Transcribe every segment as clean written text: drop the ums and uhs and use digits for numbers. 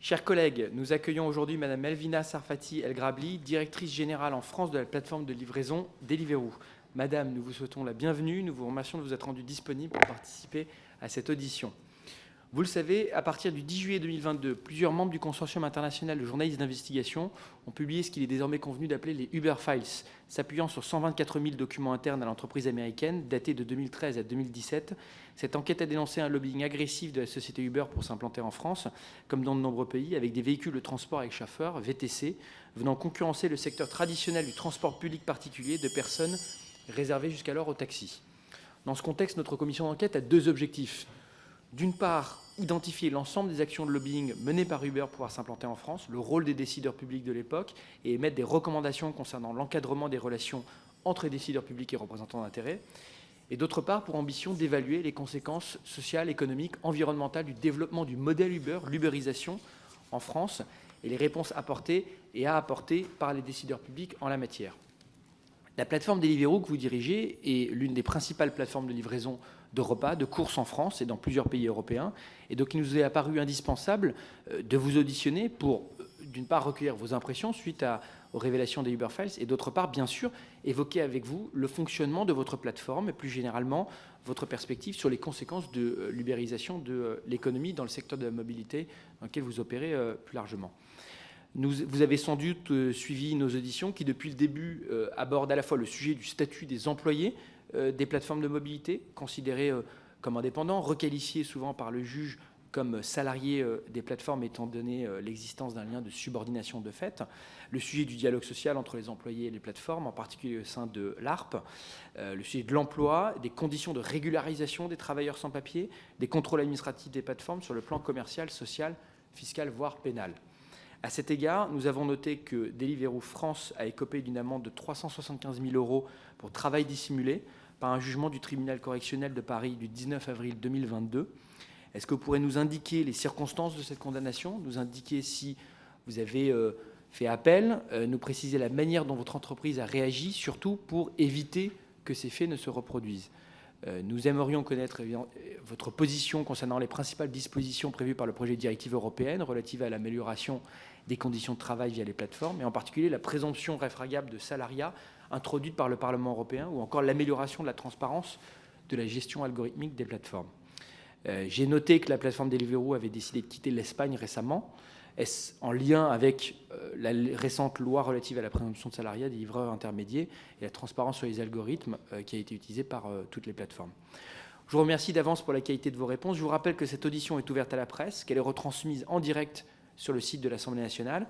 Chers collègues, nous accueillons aujourd'hui Madame Melvina Sarfati El Grabli, directrice générale en France de la plateforme de livraison Deliveroo. Madame, nous vous souhaitons la bienvenue. Nous vous remercions de vous être rendue disponible pour participer à cette audition. Vous le savez, à partir du 10 juillet 2022, plusieurs membres du consortium international de journalistes d'investigation ont publié ce qu'il est désormais convenu d'appeler les Uber Files, s'appuyant sur 124 000 documents internes à l'entreprise américaine, datés de 2013 à 2017. Cette enquête a dénoncé un lobbying agressif de la société Uber pour s'implanter en France, comme dans de nombreux pays, avec des véhicules de transport avec chauffeur, VTC, venant concurrencer le secteur traditionnel du transport public particulier de personnes réservé jusqu'alors aux taxis. Dans ce contexte, notre commission d'enquête a deux objectifs. D'une part, identifier l'ensemble des actions de lobbying menées par Uber pour pouvoir s'implanter en France, le rôle des décideurs publics de l'époque, et émettre des recommandations concernant l'encadrement des relations entre les décideurs publics et représentants d'intérêts. Et d'autre part, pour ambition d'évaluer les conséquences sociales, économiques, environnementales du développement du modèle Uber, l'ubérisation en France, et les réponses apportées et à apporter par les décideurs publics en la matière. La plateforme Deliveroo que vous dirigez est l'une des principales plateformes de livraison de repas, de courses en France et dans plusieurs pays européens. Et donc il nous est apparu indispensable de vous auditionner pour, d'une part, recueillir vos impressions suite aux révélations des Uber Files et d'autre part, bien sûr, évoquer avec vous le fonctionnement de votre plateforme et plus généralement votre perspective sur les conséquences de l'ubérisation de l'économie dans le secteur de la mobilité dans lequel vous opérez plus largement. Vous avez sans doute suivi nos auditions qui, depuis le début, abordent à la fois le sujet du statut des employés des plateformes de mobilité, considérés comme indépendants, requalifiés souvent par le juge comme salariés des plateformes étant donné l'existence d'un lien de subordination de fait, le sujet du dialogue social entre les employés et les plateformes, en particulier au sein de l'ARP, le sujet de l'emploi, des conditions de régularisation des travailleurs sans papier, des contrôles administratifs des plateformes sur le plan commercial, social, fiscal, voire pénal. À cet égard, nous avons noté que Deliveroo France a écopé d'une amende de 375 000 € pour travail dissimulé par un jugement du tribunal correctionnel de Paris du 19 avril 2022. Est-ce que vous pourrez nous indiquer les circonstances de cette condamnation, nous indiquer si vous avez fait appel, nous préciser la manière dont votre entreprise a réagi, surtout pour éviter que ces faits ne se reproduisent? Nous aimerions connaître votre position concernant les principales dispositions prévues par le projet de directive européenne relative à l'amélioration des conditions de travail via les plateformes, et en particulier la présomption réfragable de salariat introduite par le Parlement européen, ou encore l'amélioration de la transparence de la gestion algorithmique des plateformes. J'ai noté que la plateforme Deliveroo avait décidé de quitter l'Espagne récemment. Est-ce en lien avec la récente loi relative à la présomption de salariat des livreurs intermédiaires et la transparence sur les algorithmes qui a été utilisée par toutes les plateformes? Je vous remercie d'avance pour la qualité de vos réponses. Je vous rappelle que cette audition est ouverte à la presse, qu'elle est retransmise en direct sur le site de l'Assemblée nationale.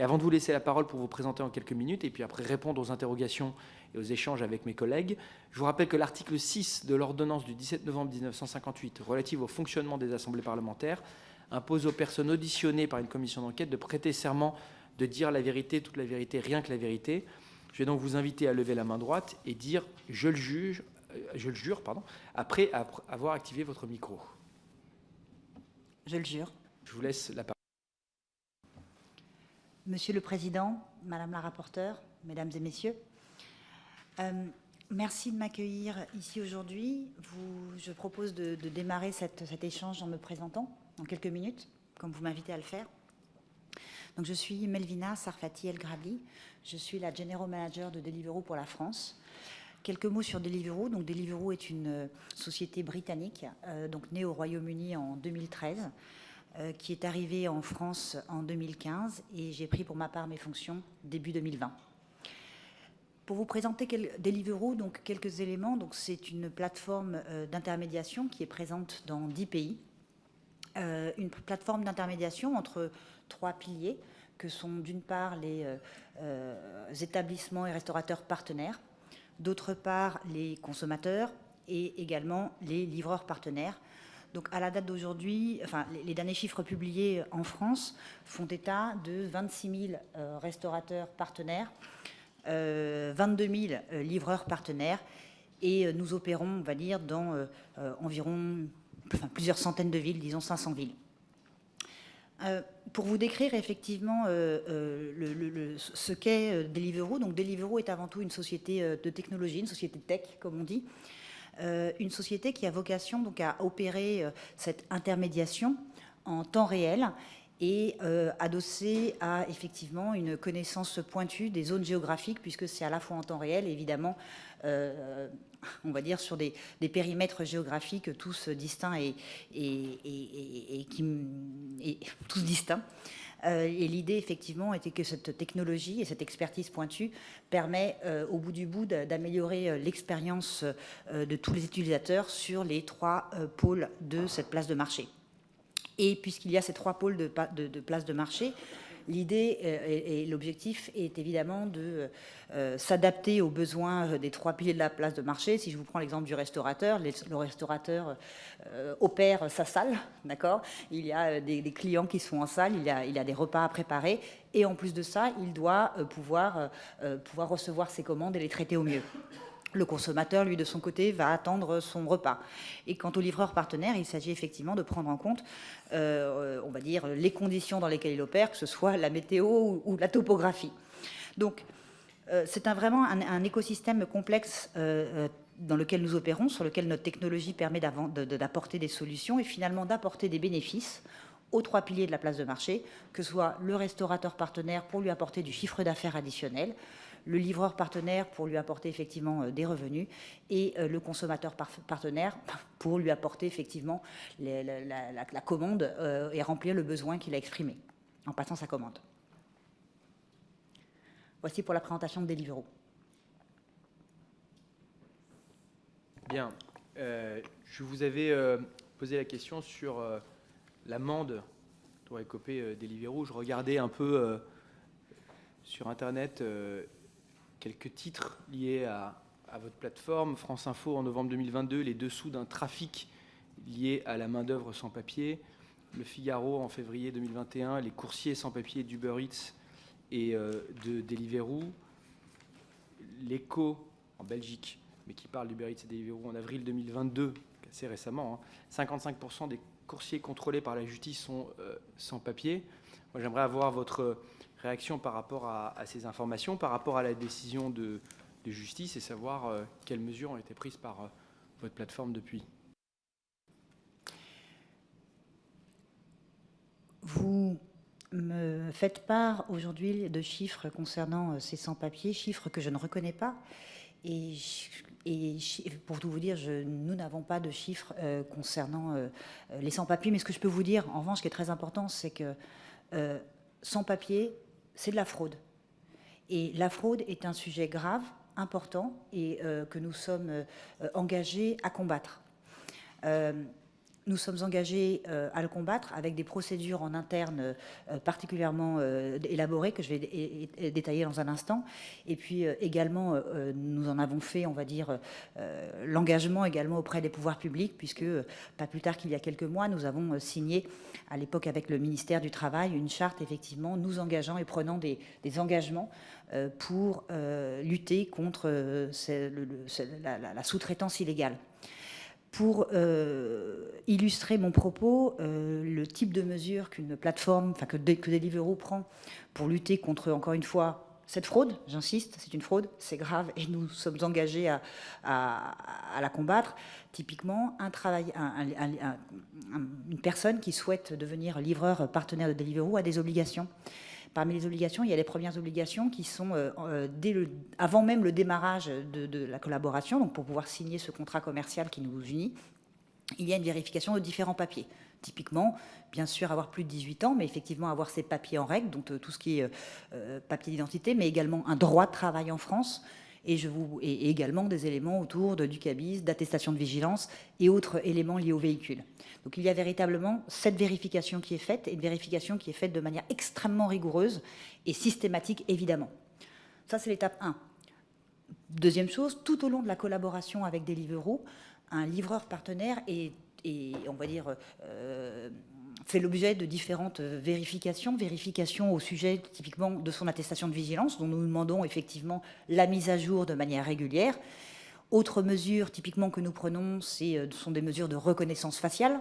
Et avant de vous laisser la parole pour vous présenter en quelques minutes et puis après répondre aux interrogations et aux échanges avec mes collègues, je vous rappelle que l'article 6 de l'ordonnance du 17 novembre 1958 relative au fonctionnement des assemblées parlementaires impose aux personnes auditionnées par une commission d'enquête de prêter serment de dire la vérité, toute la vérité, rien que la vérité. Je vais donc vous inviter à lever la main droite et dire « je le jure », après avoir activé votre micro. Je le jure. Je vous laisse la parole. Monsieur le Président, Madame la rapporteure, Mesdames et Messieurs, merci de m'accueillir ici aujourd'hui. Je propose de démarrer cet échange en me présentant en quelques minutes, comme vous m'invitez à le faire. Donc, je suis Melvina Sarfati El Grabli, je suis la General Manager de Deliveroo pour la France. Quelques mots sur Deliveroo. Donc, Deliveroo est une société britannique, donc née au Royaume-Uni en 2013, qui est arrivée en France en 2015 et j'ai pris pour ma part mes fonctions début 2020. Pour vous présenter Deliveroo, donc quelques éléments. Donc, c'est une plateforme d'intermédiation qui est présente dans 10 pays. Une plateforme d'intermédiation entre 3 piliers que sont d'une part les établissements et restaurateurs partenaires, d'autre part les consommateurs et également les livreurs partenaires. Donc à la date d'aujourd'hui, enfin, les derniers chiffres publiés en France font état de 26 000 restaurateurs partenaires, 22 000 livreurs partenaires et nous opérons, on va dire, dans plusieurs centaines de villes, disons 500 villes. Pour vous décrire effectivement ce qu'est Deliveroo, donc Deliveroo est avant tout une société de technologie, une société tech comme on dit, une société qui a vocation donc à opérer cette intermédiation en temps réel et adossé à effectivement une connaissance pointue des zones géographiques, puisque c'est à la fois en temps réel, évidemment, on va dire sur des périmètres géographiques tous distincts et tous distincts. Et l'idée, effectivement, était que cette technologie et cette expertise pointue permet, au bout du bout, d'améliorer l'expérience de tous les utilisateurs sur les 3 pôles de cette place de marché. Et puisqu'il y a ces 3 pôles de place de marché, l'idée et l'objectif est évidemment de s'adapter aux besoins des 3 piliers de la place de marché. Si je vous prends l'exemple du restaurateur, le restaurateur opère sa salle, d'accord. Il y a des clients qui sont en salle, il y a des repas à préparer, et en plus de ça, il doit pouvoir recevoir ses commandes et les traiter au mieux. Le consommateur, lui, de son côté, va attendre son repas. Et quant au livreur partenaire, il s'agit effectivement de prendre en compte, on va dire, les conditions dans lesquelles il opère, que ce soit la météo ou la topographie. Donc, c'est vraiment un écosystème complexe dans lequel nous opérons, sur lequel notre technologie permet d'apporter des solutions et finalement d'apporter des bénéfices aux 3 piliers de la place de marché, que ce soit le restaurateur partenaire pour lui apporter du chiffre d'affaires additionnel, le livreur partenaire pour lui apporter effectivement des revenus, et le consommateur partenaire pour lui apporter effectivement la commande et remplir le besoin qu'il a exprimé en passant sa commande. Voici pour la présentation de Deliveroo. Bien, je vous avais posé la question sur l'amende dont écopé Deliveroo. Je regardais un peu sur Internet quelques titres liés à votre plateforme. France Info en novembre 2022, les dessous d'un trafic lié à la main-d'œuvre sans papier. Le Figaro en février 2021, les coursiers sans papier d'Uber Eats et de Deliveroo. L'Echo en Belgique, mais qui parle d'Uber Eats et Deliveroo en avril 2022, assez récemment. 55% des coursiers contrôlés par la justice sont sans papier. Moi, j'aimerais avoir votre réaction par rapport à ces informations, par rapport à la décision de justice, et savoir quelles mesures ont été prises par votre plateforme depuis. Vous me faites part aujourd'hui de chiffres concernant ces sans-papiers, chiffres que je ne reconnais pas. Et pour tout vous dire, nous n'avons pas de chiffres concernant les sans-papiers. Mais ce que je peux vous dire, en revanche, ce qui est très important, c'est que sans-papiers, c'est de la fraude. Et la fraude est un sujet grave, important, et que nous sommes engagés à combattre. Nous sommes engagés à le combattre avec des procédures en interne particulièrement élaborées que je vais détailler dans un instant. Et puis également, nous en avons fait, on va dire, l'engagement également auprès des pouvoirs publics, puisque pas plus tard qu'il y a quelques mois, nous avons signé, à l'époque avec le ministère du Travail, une charte, effectivement, nous engageant et prenant des engagements pour lutter contre la sous-traitance illégale. Pour illustrer mon propos, le type de mesure qu'une plateforme, que Deliveroo prend pour lutter contre, encore une fois, cette fraude, j'insiste, c'est une fraude, c'est grave et nous sommes engagés à la combattre. Typiquement, une personne qui souhaite devenir livreur partenaire de Deliveroo a des obligations. Parmi les obligations, il y a les premières obligations qui sont avant même le démarrage de la collaboration, donc pour pouvoir signer ce contrat commercial qui nous unit, il y a une vérification de différents papiers. Typiquement, bien sûr, avoir plus de 18 ans, mais effectivement avoir ses papiers en règle, donc tout ce qui est papier d'identité, mais également un droit de travail en France, et également des éléments autour du cabis, d'attestation de vigilance et autres éléments liés au véhicule. Donc il y a véritablement cette vérification qui est faite, et une vérification qui est faite de manière extrêmement rigoureuse et systématique, évidemment. Ça, c'est l'étape 1. Deuxième chose, tout au long de la collaboration avec Deliveroo, un livreur partenaire est on va dire, fait l'objet de différentes vérifications au sujet typiquement de son attestation de vigilance, dont nous demandons effectivement la mise à jour de manière régulière. Autres mesures typiquement que nous prenons, sont des mesures de reconnaissance faciale.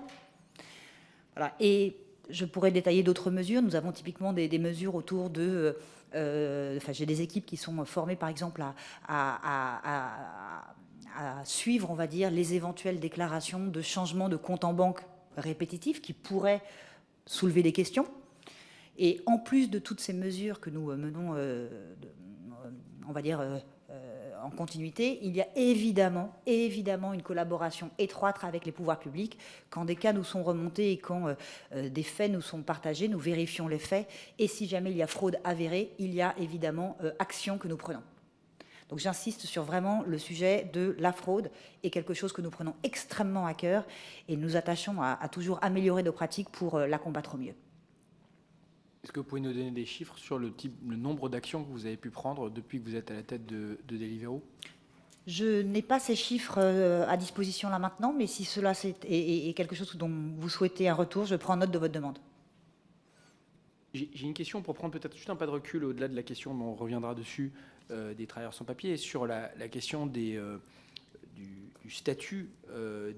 Voilà. Et je pourrais détailler d'autres mesures. Nous avons typiquement des mesures autour de... j'ai des équipes qui sont formées par exemple à suivre, on va dire, les éventuelles déclarations de changement de compte en banque répétitifs qui pourraient soulever des questions. Et en plus de toutes ces mesures que nous menons, on va dire, en continuité, il y a évidemment une collaboration étroite avec les pouvoirs publics. Quand des cas nous sont remontés et quand des faits nous sont partagés, nous vérifions les faits. Et si jamais il y a fraude avérée, il y a évidemment action que nous prenons. Donc j'insiste sur vraiment le sujet de la fraude est quelque chose que nous prenons extrêmement à cœur et nous attachons à toujours améliorer nos pratiques pour la combattre au mieux. Est-ce que vous pouvez nous donner des chiffres sur le nombre d'actions que vous avez pu prendre depuis que vous êtes à la tête de Deliveroo ? Je n'ai pas ces chiffres à disposition là maintenant, mais si cela est quelque chose dont vous souhaitez un retour, je prends note de votre demande. J'ai une question pour prendre peut-être juste un pas de recul au-delà de la question, mais on reviendra dessus, des travailleurs sans papier, sur la question du statut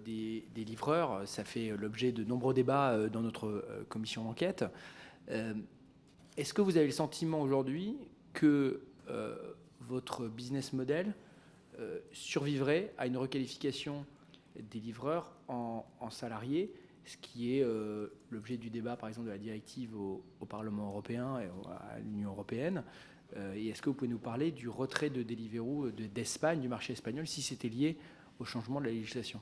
des livreurs. Ça fait l'objet de nombreux débats dans notre commission d'enquête. Est-ce que vous avez le sentiment aujourd'hui que votre business model survivrait à une requalification des livreurs en salariés, ce qui est l'objet du débat, par exemple, de la directive au Parlement européen et à l'Union européenne. Et est-ce que vous pouvez nous parler du retrait de Deliveroo d'Espagne, du marché espagnol, si c'était lié au changement de la législation ?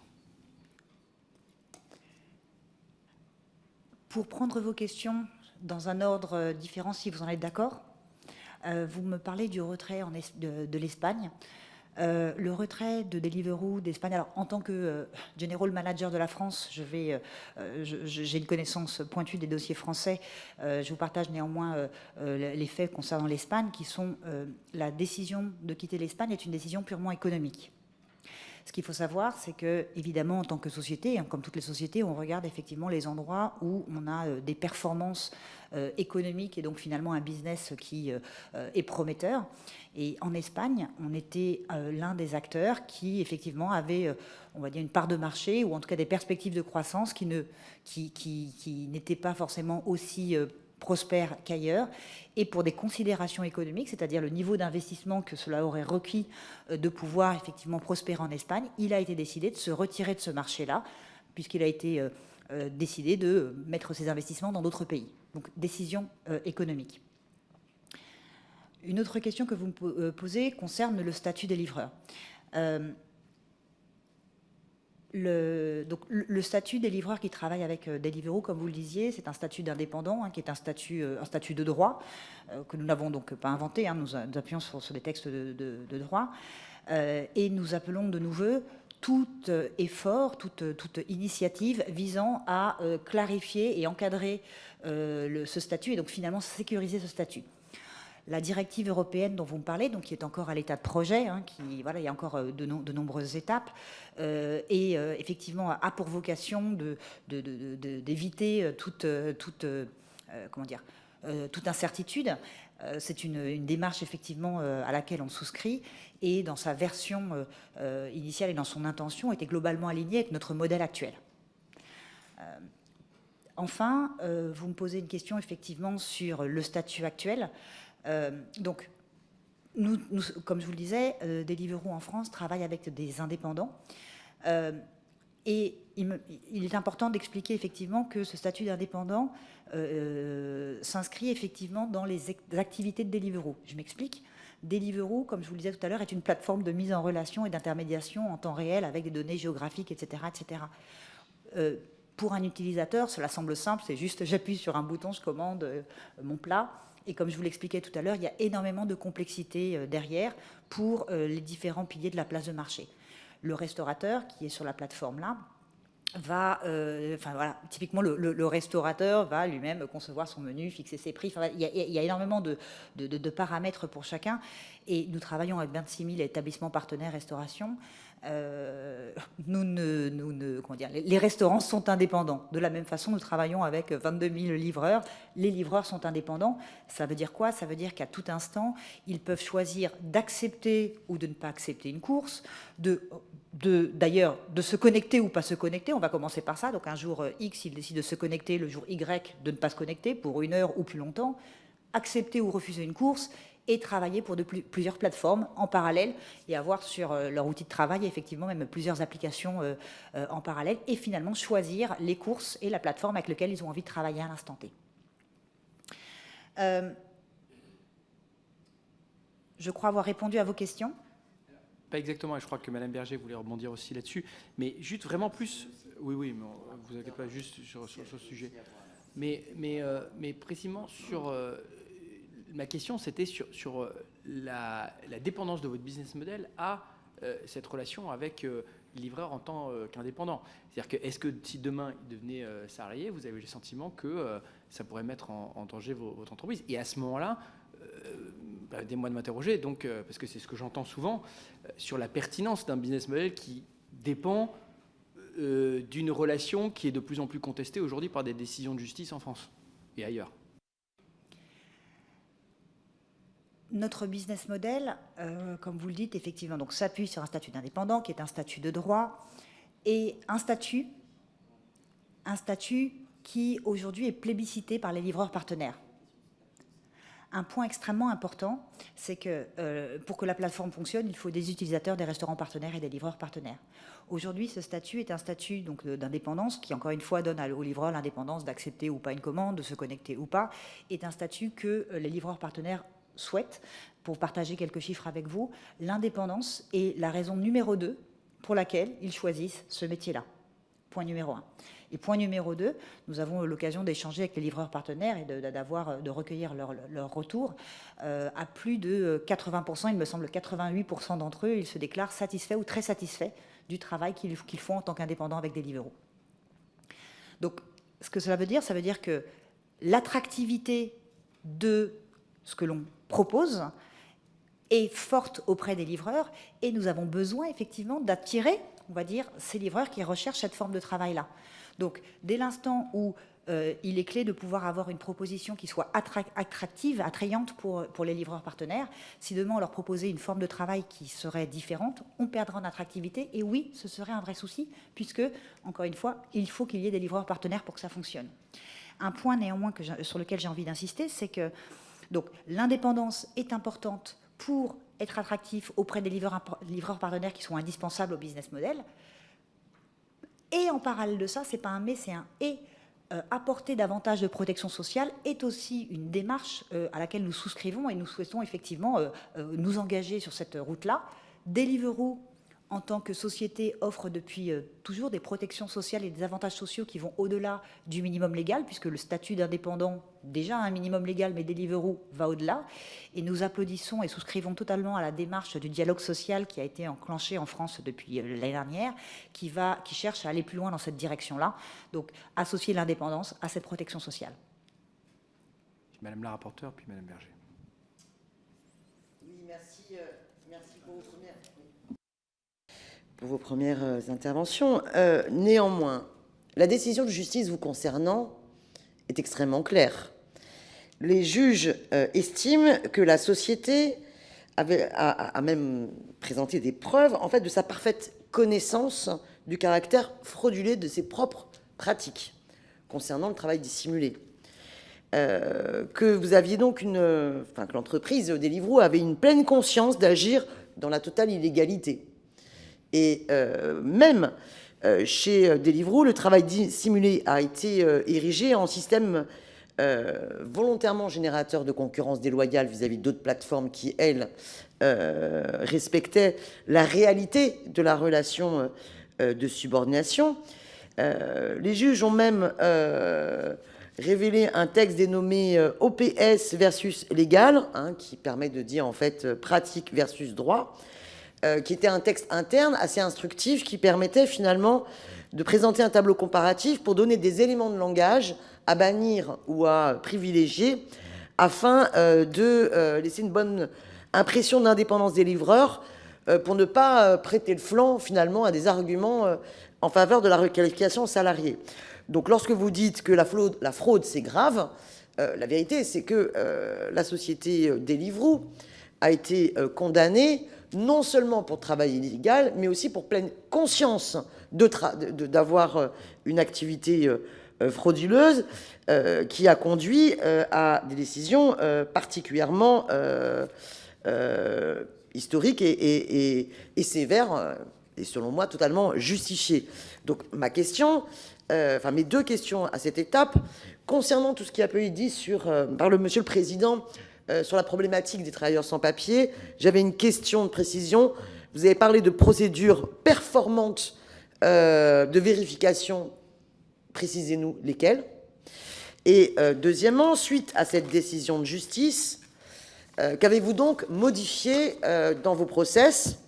Pour prendre vos questions dans un ordre différent, si vous en êtes d'accord, vous me parlez du retrait de l'Espagne. Le retrait de Deliveroo d'Espagne. Alors, en tant que General Manager de la France, j'ai une connaissance pointue des dossiers français. Je vous partage néanmoins les faits concernant l'Espagne, qui sont la décision de quitter l'Espagne est une décision purement économique. Ce qu'il faut savoir, c'est que, évidemment, en tant que société, comme toutes les sociétés, on regarde effectivement les endroits où on a des performances économiques et donc finalement un business qui est prometteur. Et en Espagne, on était l'un des acteurs qui, effectivement, avait, on va dire, une part de marché ou en tout cas des perspectives de croissance qui n'étaient pas forcément aussi prospère qu'ailleurs, et pour des considérations économiques, c'est-à-dire le niveau d'investissement que cela aurait requis de pouvoir effectivement prospérer en Espagne, il a été décidé de se retirer de ce marché-là, puisqu'il a été décidé de mettre ses investissements dans d'autres pays. Donc, décision économique. Une autre question que vous me posez concerne le statut des livreurs. Donc, le statut des livreurs qui travaillent avec Deliveroo, comme vous le disiez, c'est un statut d'indépendant, qui est un statut de droit, que nous n'avons donc pas inventé, nous appuyons sur des textes de droit, et nous appelons de nos voeux tout effort, toute initiative visant à clarifier et encadrer ce statut, et donc finalement sécuriser ce statut. La directive européenne dont vous me parlez, donc qui est encore à l'état de projet, il y a encore de nombreuses étapes, et effectivement a pour vocation d'éviter toute incertitude. C'est une démarche effectivement à laquelle on souscrit, et dans sa version initiale et dans son intention était globalement alignée avec notre modèle actuel. Enfin, vous me posez une question effectivement sur le statut actuel. Donc, nous, comme je vous le disais, Deliveroo en France travaille avec des indépendants. Et il est important d'expliquer effectivement que ce statut d'indépendant s'inscrit effectivement dans les activités de Deliveroo. Je m'explique. Deliveroo, comme je vous le disais tout à l'heure, est une plateforme de mise en relation et d'intermédiation en temps réel avec des données géographiques, etc. etc. Pour un utilisateur, cela semble simple, c'est juste j'appuie sur un bouton, je commande mon plat. Et comme je vous l'expliquais tout à l'heure, il y a énormément de complexité derrière pour les différents piliers de la place de marché. Le restaurateur qui est sur la plateforme-là va, typiquement le restaurateur va lui-même concevoir son menu, fixer ses prix. Il y a énormément de paramètres pour chacun. Et nous travaillons avec 26 000 établissements partenaires restauration. Les restaurants sont indépendants. De la même façon, nous travaillons avec 22 000 livreurs. Les livreurs sont indépendants. Ça veut dire quoi ? Ça veut dire qu'à tout instant, ils peuvent choisir d'accepter ou de ne pas accepter une course, d'ailleurs, de se connecter ou pas se connecter. On va commencer par ça. Donc un jour X, il décide de se connecter, le jour Y, de ne pas se connecter pour 1 heure ou plus longtemps, accepter ou refuser une course, et travailler pour plusieurs plateformes en parallèle et avoir sur leur outil de travail effectivement même plusieurs applications en parallèle, et finalement choisir les courses et la plateforme avec laquelle ils ont envie de travailler à l'instant T. Je crois avoir répondu à vos questions. Pas exactement, et je crois que Madame Berger voulait rebondir aussi là-dessus, mais juste vraiment plus... Oui, mais vous inquiétez pas, juste sur ce sujet. Mais précisément sur... ma question, c'était sur la dépendance de votre business model à cette relation avec les livreurs en tant qu'indépendants. C'est-à-dire que, est-ce que si demain ils devenaient salariés, vous avez le sentiment que ça pourrait mettre en danger votre entreprise? Et à ce moment-là, aidez-moi de m'interroger, donc, parce que c'est ce que j'entends souvent, sur la pertinence d'un business model qui dépend d'une relation qui est de plus en plus contestée aujourd'hui par des décisions de justice en France et ailleurs. Notre business model, comme vous le dites, effectivement, donc s'appuie sur un statut d'indépendant qui est un statut de droit et un statut qui aujourd'hui est plébiscité par les livreurs partenaires. Un point extrêmement important, c'est que pour que la plateforme fonctionne, il faut des utilisateurs, des restaurants partenaires et des livreurs partenaires. Aujourd'hui, ce statut est un statut d'indépendance qui, encore une fois, donne aux livreurs l'indépendance d'accepter ou pas une commande, de se connecter ou pas, est un statut que les livreurs partenaires souhaitent. Pour partager quelques chiffres avec vous, l'indépendance est la raison numéro 2 pour laquelle ils choisissent ce métier-là. Point numéro 1. Et point numéro 2, nous avons l'occasion d'échanger avec les livreurs partenaires et de recueillir leur retour. À plus de 80%, il me semble 88% d'entre eux, ils se déclarent satisfaits ou très satisfaits du travail qu'ils font en tant qu'indépendants avec Deliveroo. Donc, ce que cela veut dire, ça veut dire que l'attractivité de ce que l'on propose est forte auprès des livreurs et nous avons besoin effectivement d'attirer, on va dire, ces livreurs qui recherchent cette forme de travail-là. Donc, dès l'instant où il est clé de pouvoir avoir une proposition qui soit attractive, attrayante pour les livreurs partenaires, si demain on leur proposait une forme de travail qui serait différente, on perdra en attractivité. Et oui, ce serait un vrai souci, puisque, encore une fois, il faut qu'il y ait des livreurs partenaires pour que ça fonctionne. Un point néanmoins sur lequel j'ai envie d'insister, c'est que l'indépendance est importante pour être attractif auprès des livreurs partenaires qui sont indispensables au business model. Et en parallèle de ça, c'est pas un mais, c'est un et. Apporter davantage de protection sociale est aussi une démarche à laquelle nous souscrivons et nous souhaitons effectivement nous engager sur cette route-là. Deliveroo, en tant que société, offre depuis toujours des protections sociales et des avantages sociaux qui vont au-delà du minimum légal, puisque le statut d'indépendant, déjà un minimum légal, mais Deliveroo va au-delà. Et nous applaudissons et souscrivons totalement à la démarche du dialogue social qui a été enclenchée en France depuis l'année dernière, qui cherche à aller plus loin dans cette direction-là. Donc, associer l'indépendance à cette protection sociale. Madame la rapporteure, puis Madame Berger. Oui, merci pour vos premières interventions. Néanmoins, la décision de justice vous concernant est extrêmement claire. Les juges estiment que la société a même présenté des preuves en fait, de sa parfaite connaissance du caractère frauduleux de ses propres pratiques concernant le travail dissimulé. Que vous aviez donc que l'entreprise Deliveroo avait une pleine conscience d'agir dans la totale illégalité. Et même chez Deliveroo, le travail dissimulé a été érigé en système volontairement générateur de concurrence déloyale vis-à-vis d'autres plateformes qui, elles, respectaient la réalité de la relation de subordination. Les juges ont même révélé un texte dénommé OPS versus légal, qui permet de dire en fait pratique versus droit, qui était un texte interne assez instructif qui permettait finalement de présenter un tableau comparatif pour donner des éléments de langage à bannir ou à privilégier afin de laisser une bonne impression d'indépendance des livreurs pour ne pas prêter le flanc finalement à des arguments en faveur de la requalification salariée. Donc lorsque vous dites que la fraude c'est grave, la vérité c'est que la société Deliveroo a été condamnée non seulement pour travail illégal, mais aussi pour pleine conscience d'avoir une activité frauduleuse qui a conduit à des décisions particulièrement historiques et sévères, et selon moi totalement justifiées. Donc ma question enfin mes deux questions à cette étape, concernant tout ce qui a pu être dit par Monsieur le Président sur la problématique des travailleurs sans papier. J'avais une question de précision. Vous avez parlé de procédures performantes de vérification. Précisez-nous lesquelles. Et deuxièmement, suite à cette décision de justice, qu'avez-vous donc modifié dans vos process?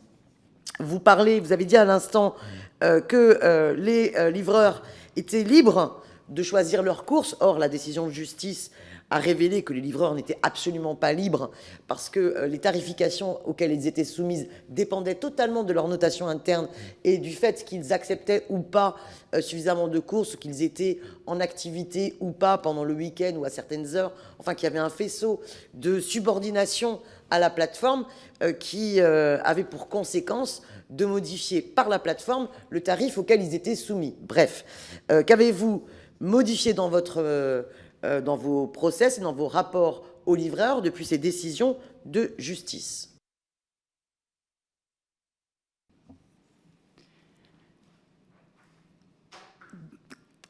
Vous avez dit à l'instant que les livreurs étaient libres de choisir leur course. Or, la décision de justice a révélé que les livreurs n'étaient absolument pas libres parce que les tarifications auxquelles ils étaient soumises dépendaient totalement de leur notation interne et du fait qu'ils acceptaient ou pas suffisamment de courses, qu'ils étaient en activité ou pas pendant le week-end ou à certaines heures. Enfin, qu'il y avait un faisceau de subordination à la plateforme qui avait pour conséquence de modifier par la plateforme le tarif auquel ils étaient soumis. Bref, qu'avez-vous modifié dans vos process et dans vos rapports aux livreurs depuis ces décisions de justice?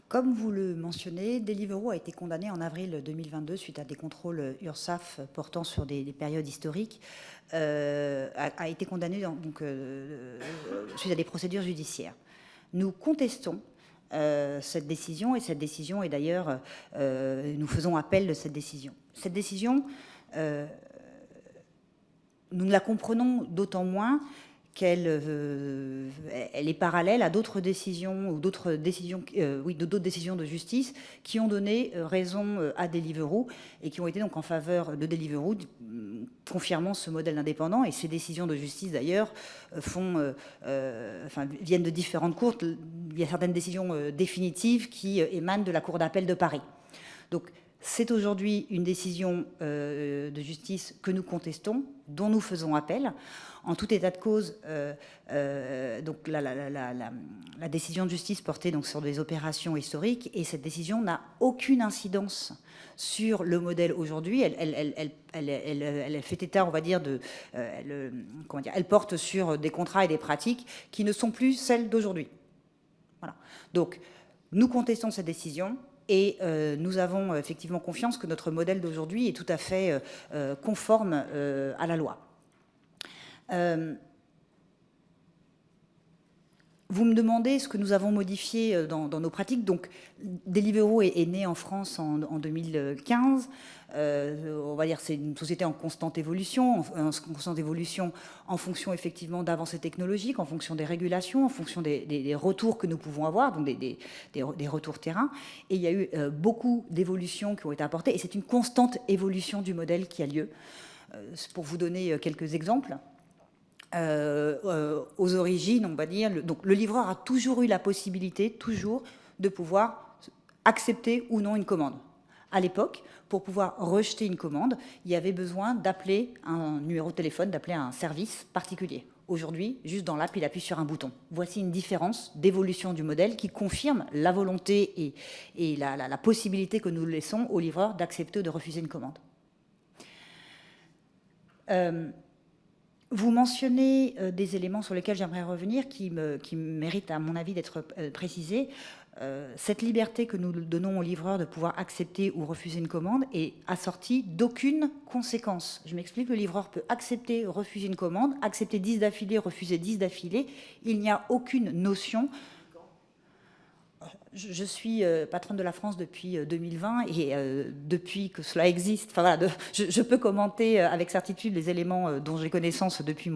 Comme vous le mentionnez, Deliveroo a été condamné en avril 2022 suite à des contrôles URSSAF portant sur des périodes historiques, a été condamné suite à des procédures judiciaires. Nous contestons cette décision, et cette décision est d'ailleurs, nous faisons appel de cette décision. Cette décision, nous ne la comprenons d'autant moins qu'elle est parallèle à d'autres décisions ou d'autres décisions de justice qui ont donné raison à Deliveroo et qui ont été donc en faveur de Deliveroo, confirmant ce modèle indépendant. Et ces décisions de justice d'ailleurs viennent de différentes cours. Il y a certaines décisions définitives qui émanent de la Cour d'appel de Paris. Donc c'est aujourd'hui une décision de justice que nous contestons, dont nous faisons appel. En tout état de cause, donc la décision de justice portait donc sur des opérations historiques, et cette décision n'a aucune incidence sur le modèle aujourd'hui. Elle fait état, on va dire, elle porte sur des contrats et des pratiques qui ne sont plus celles d'aujourd'hui. Voilà. Donc, nous contestons cette décision. Et nous avons effectivement confiance que notre modèle d'aujourd'hui est tout à fait conforme à la loi. Vous me demandez ce que nous avons modifié dans nos pratiques. Donc, Deliveroo est né en France en 2015. On va dire c'est une société en constante évolution, en fonction effectivement d'avancées technologiques, en fonction des régulations, en fonction des retours que nous pouvons avoir, donc des retours terrain. Et il y a eu beaucoup d'évolutions qui ont été apportées, et c'est une constante évolution du modèle qui a lieu. Pour vous donner quelques exemples, aux origines, on va dire, donc le livreur a toujours eu la possibilité, de pouvoir accepter ou non une commande. À l'époque, pour pouvoir rejeter une commande, il y avait besoin d'appeler un numéro de téléphone, d'appeler un service particulier. Aujourd'hui, juste dans l'app, il appuie sur un bouton. Voici une différence d'évolution du modèle qui confirme la volonté et la possibilité que nous laissons aux livreurs d'accepter ou de refuser une commande. Vous mentionnez des éléments sur lesquels j'aimerais revenir qui méritent, à mon avis, d'être précisés. Cette liberté que nous donnons aux livreurs de pouvoir accepter ou refuser une commande est assortie d'aucune conséquence. Je m'explique, le livreur peut accepter, refuser une commande, accepter 10 d'affilée, refuser 10 d'affilée. Il n'y a aucune notion. Je suis patronne de la France depuis 2020 et depuis que cela existe, enfin, voilà, je peux commenter avec certitude les éléments dont j'ai connaissance depuis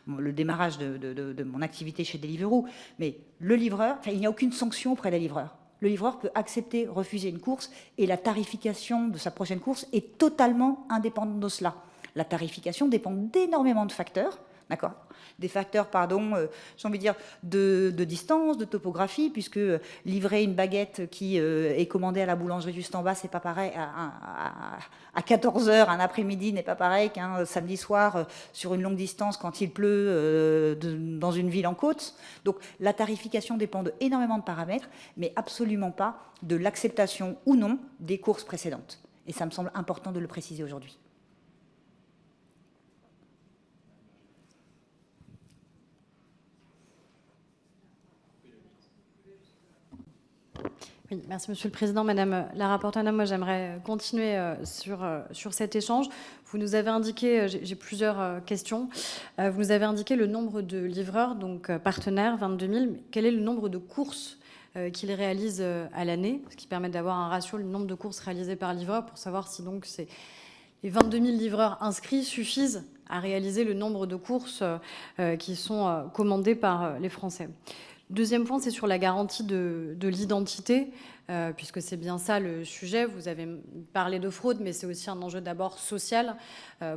le démarrage de mon activité chez Deliveroo. Mais le livreur, il n'y a aucune sanction auprès des livreurs. Le livreur peut accepter, refuser une course, et la tarification de sa prochaine course est totalement indépendante de cela. La tarification dépend d'énormément de facteurs, d'accord ? Des facteurs, j'ai envie de dire, de distance, de topographie, puisque livrer une baguette qui est commandée à la boulangerie juste en bas, c'est pas pareil, à 14h un après-midi n'est pas pareil qu'un samedi soir sur une longue distance quand il pleut dans une ville en côte. Donc la tarification dépend d'énormément de paramètres, mais absolument pas de l'acceptation ou non des courses précédentes. Et ça me semble important de le préciser aujourd'hui. Oui, merci Monsieur le Président. Madame la rapporteure, moi j'aimerais continuer sur cet échange. Vous nous avez indiqué, j'ai plusieurs questions, vous nous avez indiqué le nombre de livreurs, donc partenaires, 22 000. Mais quel est le nombre de courses qu'ils réalisent à l'année, ce qui permet d'avoir un ratio, le nombre de courses réalisées par livreur, pour savoir si donc les 22 000 livreurs inscrits suffisent à réaliser le nombre de courses qui sont commandées par les Français. Deuxième point, c'est sur la garantie de l'identité, puisque c'est bien ça le sujet. Vous avez parlé de fraude, mais c'est aussi un enjeu d'abord social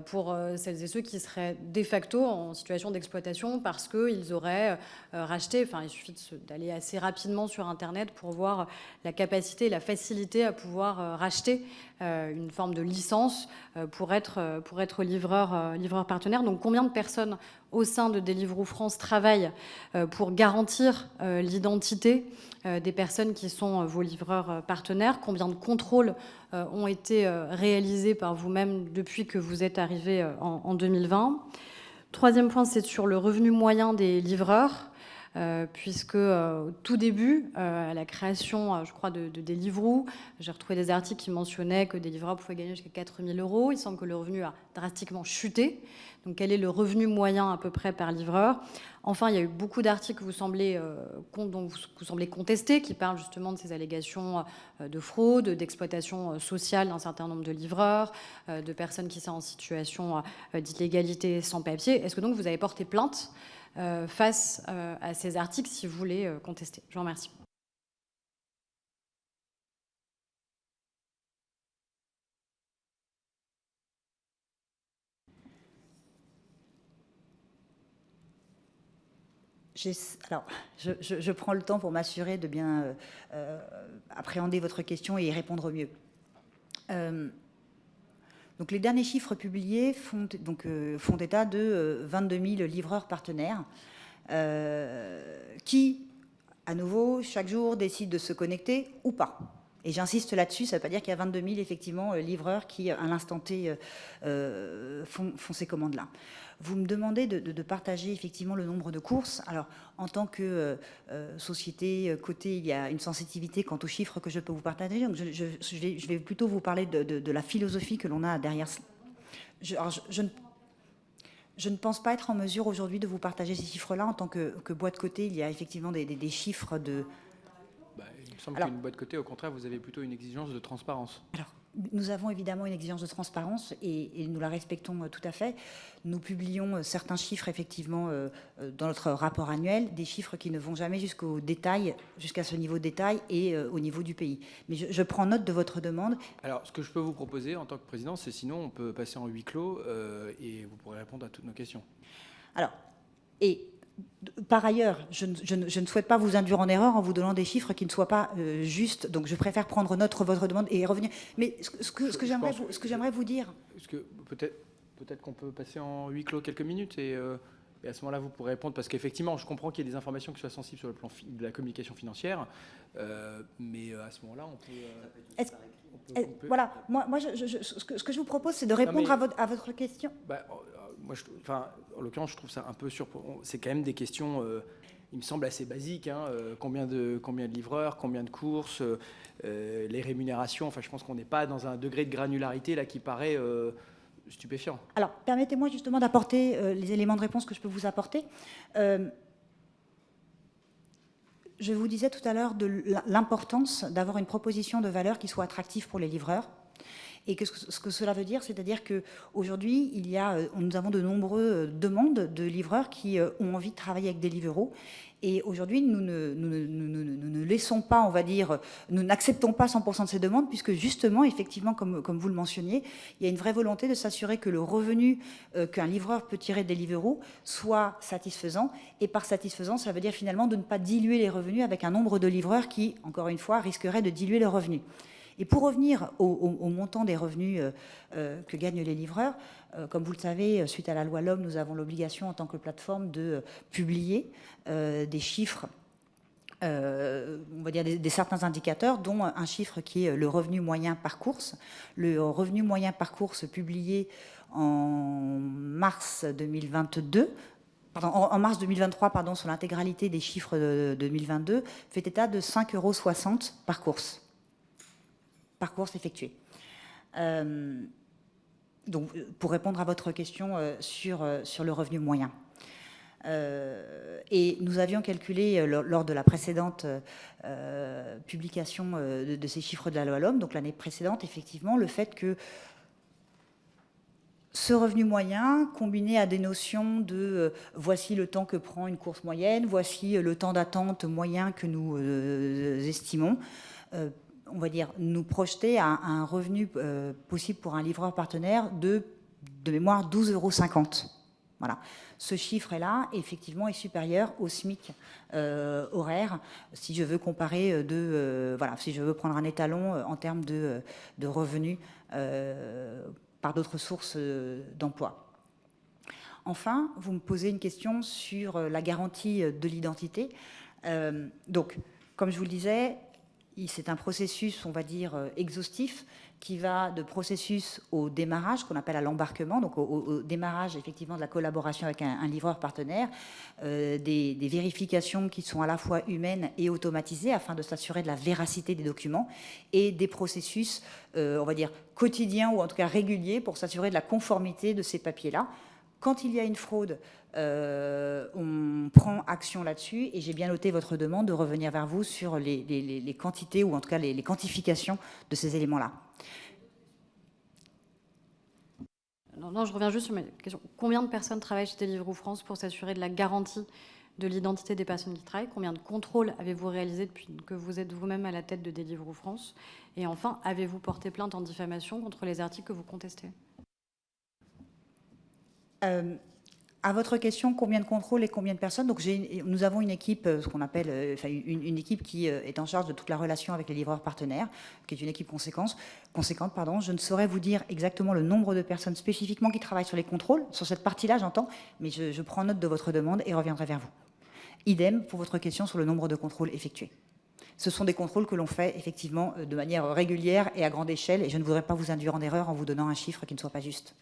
pour celles et ceux qui seraient de facto en situation d'exploitation parce qu'ils auraient racheté, enfin il suffit d'aller assez rapidement sur Internet pour voir la capacité et la facilité à pouvoir racheter une forme de licence pour être livreur partenaire. Donc combien de personnes au sein de Deliveroo France travaillent pour garantir l'identité des personnes qui sont vos livreurs partenaires? Combien de contrôles ont été réalisés par vous-même depuis que vous êtes arrivé en 2020? Troisième point, c'est sur le revenu moyen des livreurs. Puisque au tout début, à la création, je crois, de Deliveroo, j'ai retrouvé des articles qui mentionnaient que des livreurs pouvaient gagner jusqu'à 4 000 €. Il semble que le revenu a drastiquement chuté. Donc, quel est le revenu moyen à peu près par livreur? Enfin, il y a eu beaucoup d'articles dont vous semblez contester, qui parlent justement de ces allégations de fraude, d'exploitation sociale d'un certain nombre de livreurs, de personnes qui sont en situation d'illégalité sans papier. Est-ce que donc vous avez porté plainte face à ces articles si vous voulez contester? Je vous remercie. Alors, je prends le temps pour m'assurer de bien appréhender votre question et y répondre au mieux. Donc, les derniers chiffres publiés font état de 22 000 livreurs partenaires qui, à nouveau, chaque jour, décident de se connecter ou pas. Et j'insiste là-dessus, ça ne veut pas dire qu'il y a 22 000, effectivement, livreurs qui, à l'instant T, font ces commandes-là. Vous me demandez de partager, effectivement, le nombre de courses. Alors, en tant que société cotée, il y a une sensibilité quant aux chiffres que je peux vous partager. Donc, je vais plutôt vous parler de la philosophie que l'on a derrière. Je ne pense pas être en mesure aujourd'hui de vous partager ces chiffres-là. En tant que boîte cotée, il y a effectivement des chiffres de... Il me semble qu'une boîte cotée, au contraire, vous avez plutôt une exigence de transparence. Alors, nous avons évidemment une exigence de transparence et nous la respectons tout à fait. Nous publions certains chiffres, effectivement, dans notre rapport annuel, des chiffres qui ne vont jamais jusqu'au détail, jusqu'à ce niveau de détail et au niveau du pays. Mais je prends note de votre demande. Alors, ce que je peux vous proposer en tant que président, c'est sinon on peut passer en huis clos et vous pourrez répondre à toutes nos questions. Alors, et... Par ailleurs, je ne souhaite pas vous induire en erreur en vous donnant des chiffres qui ne soient pas justes. Donc, je préfère prendre note de votre demande et revenir. Mais ce que j'aimerais vous dire... Peut-être qu'on peut passer en huis clos quelques minutes et à ce moment-là, vous pourrez répondre. Parce qu'effectivement, je comprends qu'il y ait des informations qui soient sensibles sur le plan de la communication financière. Mais à ce moment-là, on peut... Voilà. Moi ce que je vous propose, c'est de répondre à votre question. Moi, en l'occurrence, je trouve ça un peu surprenant. C'est quand même des questions, il me semble, assez basiques. Combien de livreurs, combien de courses, les rémunérations. Enfin, je pense qu'on n'est pas dans un degré de granularité là qui paraît stupéfiant. Alors, permettez-moi justement d'apporter les éléments de réponse que je peux vous apporter. Je vous disais tout à l'heure de l'importance d'avoir une proposition de valeur qui soit attractive pour les livreurs. Et ce que cela veut dire, c'est-à-dire qu'aujourd'hui, nous avons de nombreuses demandes de livreurs qui ont envie de travailler avec Deliveroo. Et aujourd'hui, nous ne laissons pas, on va dire, nous n'acceptons pas 100% de ces demandes, puisque justement, effectivement, comme vous le mentionniez, il y a une vraie volonté de s'assurer que le revenu qu'un livreur peut tirer de Deliveroo soit satisfaisant. Et par satisfaisant, ça veut dire finalement de ne pas diluer les revenus avec un nombre de livreurs qui, encore une fois, risquerait de diluer le revenu. Et pour revenir au montant des revenus que gagnent les livreurs, comme vous le savez, suite à la loi LOM, nous avons l'obligation en tant que plateforme de publier des chiffres, on va dire des certains indicateurs, dont un chiffre qui est le revenu moyen par course. Le revenu moyen par course publié en mars 2022 en mars 2023, sur l'intégralité des chiffres de 2022, fait état de 5,60 € par course effectuée. Donc, pour répondre à votre question sur le revenu moyen. Et nous avions calculé lors de la précédente publication de ces chiffres de la loi LOM, donc l'année précédente, effectivement, le fait que ce revenu moyen, combiné à des notions de voici le temps que prend une course moyenne, voici le temps d'attente moyen que nous estimons, on va dire, nous projeter à un revenu possible pour un livreur partenaire de mémoire 12,50 €. Voilà. Ce chiffre-là, effectivement, est supérieur au SMIC horaire, si je veux comparer voilà, si je veux prendre un étalon en termes de revenus par d'autres sources d'emploi. Enfin, vous me posez une question sur la garantie de l'identité. Donc, comme je vous le disais, c'est un processus, on va dire, exhaustif, qui va de processus au démarrage, qu'on appelle à l'embarquement, donc au démarrage effectivement de la collaboration avec un livreur partenaire, des vérifications qui sont à la fois humaines et automatisées afin de s'assurer de la véracité des documents, et des processus, on va dire, quotidiens ou en tout cas réguliers pour s'assurer de la conformité de ces papiers-là. Quand il y a une fraude, on prend action là-dessus, et j'ai bien noté votre demande de revenir vers vous sur les quantités, ou en tout cas les quantifications de ces éléments-là. Non, je reviens juste sur mes questions. Combien de personnes travaillent chez Deliveroo France pour s'assurer de la garantie de l'identité des personnes qui travaillent? Combien de contrôles avez-vous réalisé depuis que vous êtes vous-même à la tête de Deliveroo France? Et enfin, avez-vous porté plainte en diffamation contre les articles que vous contestez? À votre question, combien de contrôles et combien de personnes? Donc nous avons une équipe, ce qu'on appelle une équipe qui est en charge de toute la relation avec les livreurs partenaires, qui est une équipe conséquente. Je ne saurais vous dire exactement le nombre de personnes spécifiquement qui travaillent sur les contrôles, sur cette partie-là, j'entends, mais je prends note de votre demande et reviendrai vers vous. Idem pour votre question sur le nombre de contrôles effectués. Ce sont des contrôles que l'on fait effectivement de manière régulière et à grande échelle, et je ne voudrais pas vous induire en erreur en vous donnant un chiffre qui ne soit pas juste.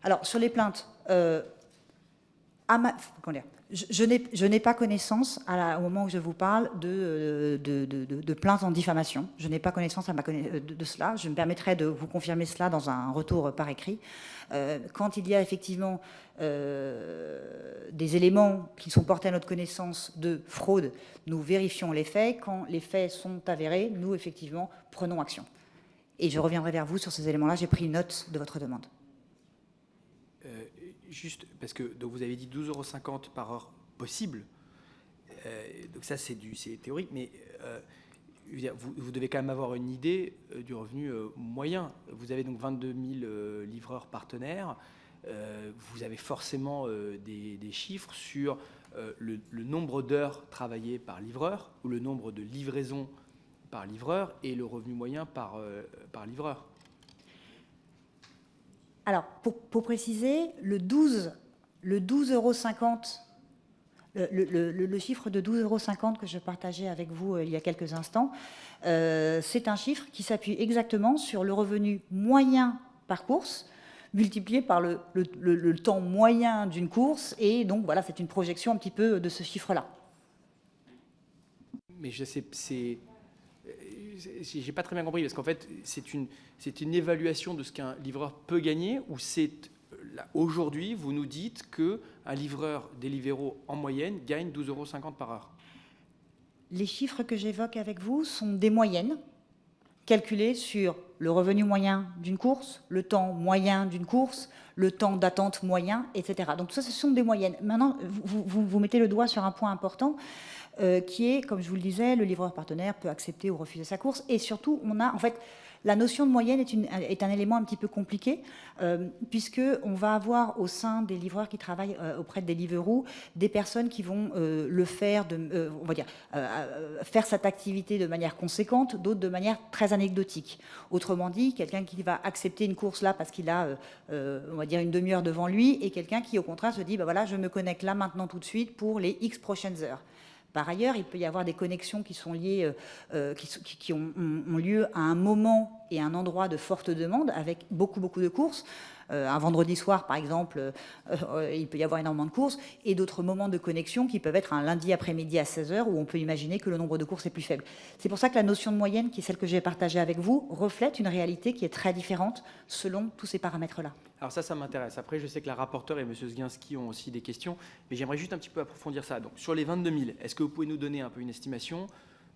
Alors, sur les plaintes, je n'ai pas connaissance, au moment où je vous parle, de plaintes en diffamation. Je n'ai pas connaissance de cela. Je me permettrai de vous confirmer cela dans un retour par écrit. Quand il y a effectivement des éléments qui sont portés à notre connaissance de fraude, nous vérifions les faits. Quand les faits sont avérés, nous, effectivement, prenons action. Et je reviendrai vers vous sur ces éléments-là. J'ai pris note de votre demande. Juste parce que donc vous avez dit 12,50 € par heure possible. Donc ça c'est théorique, mais vous devez quand même avoir une idée du revenu moyen. Vous avez donc 22 000 livreurs partenaires. Vous avez forcément des chiffres sur le nombre d'heures travaillées par livreur, ou le nombre de livraisons par livreur, et le revenu moyen par livreur. Alors, pour préciser, le 12,50 €, le chiffre de 12,50 € que je partageais avec vous il y a quelques instants, c'est un chiffre qui s'appuie exactement sur le revenu moyen par course, multiplié par le temps moyen d'une course, et donc voilà, c'est une projection un petit peu de ce chiffre-là. Mais je sais, j'ai pas très bien compris, parce qu'en fait, c'est une évaluation de ce qu'un livreur peut gagner, ou c'est aujourd'hui, vous nous dites qu'un livreur Deliveroo en moyenne gagne 12,50 € par heure. Les chiffres que j'évoque avec vous sont des moyennes, calculées sur le revenu moyen d'une course, le temps moyen d'une course, le temps d'attente moyen, etc. Donc ça, ce sont des moyennes. Maintenant, vous mettez le doigt sur un point important, qui est, comme je vous le disais, le livreur partenaire peut accepter ou refuser sa course. Et surtout, en fait, la notion de moyenne est un élément un petit peu compliqué, puisqu'on va avoir au sein des livreurs qui travaillent auprès de Deliveroo des personnes qui vont le faire, on va dire, faire cette activité de manière conséquente, d'autres de manière très anecdotique. Autrement dit, quelqu'un qui va accepter une course là parce qu'il a, on va dire, une demi-heure devant lui, et quelqu'un qui, au contraire, se dit, bah voilà, je me connecte là maintenant tout de suite pour les X prochaines heures. Par ailleurs, il peut y avoir des connexions qui sont liées, qui ont lieu à un moment et un endroit de forte demande avec beaucoup de courses. Un vendredi soir, par exemple, il peut y avoir énormément de courses, et d'autres moments de connexion qui peuvent être un lundi après-midi à 16h, où on peut imaginer que le nombre de courses est plus faible. C'est pour ça que la notion de moyenne, qui est celle que j'ai partagée avec vous, reflète une réalité qui est très différente selon tous ces paramètres-là. Alors ça m'intéresse. Après, je sais que la rapporteure et M. Zginski ont aussi des questions, mais j'aimerais juste un petit peu approfondir ça. Donc, sur les 22 000, est-ce que vous pouvez nous donner un peu une estimation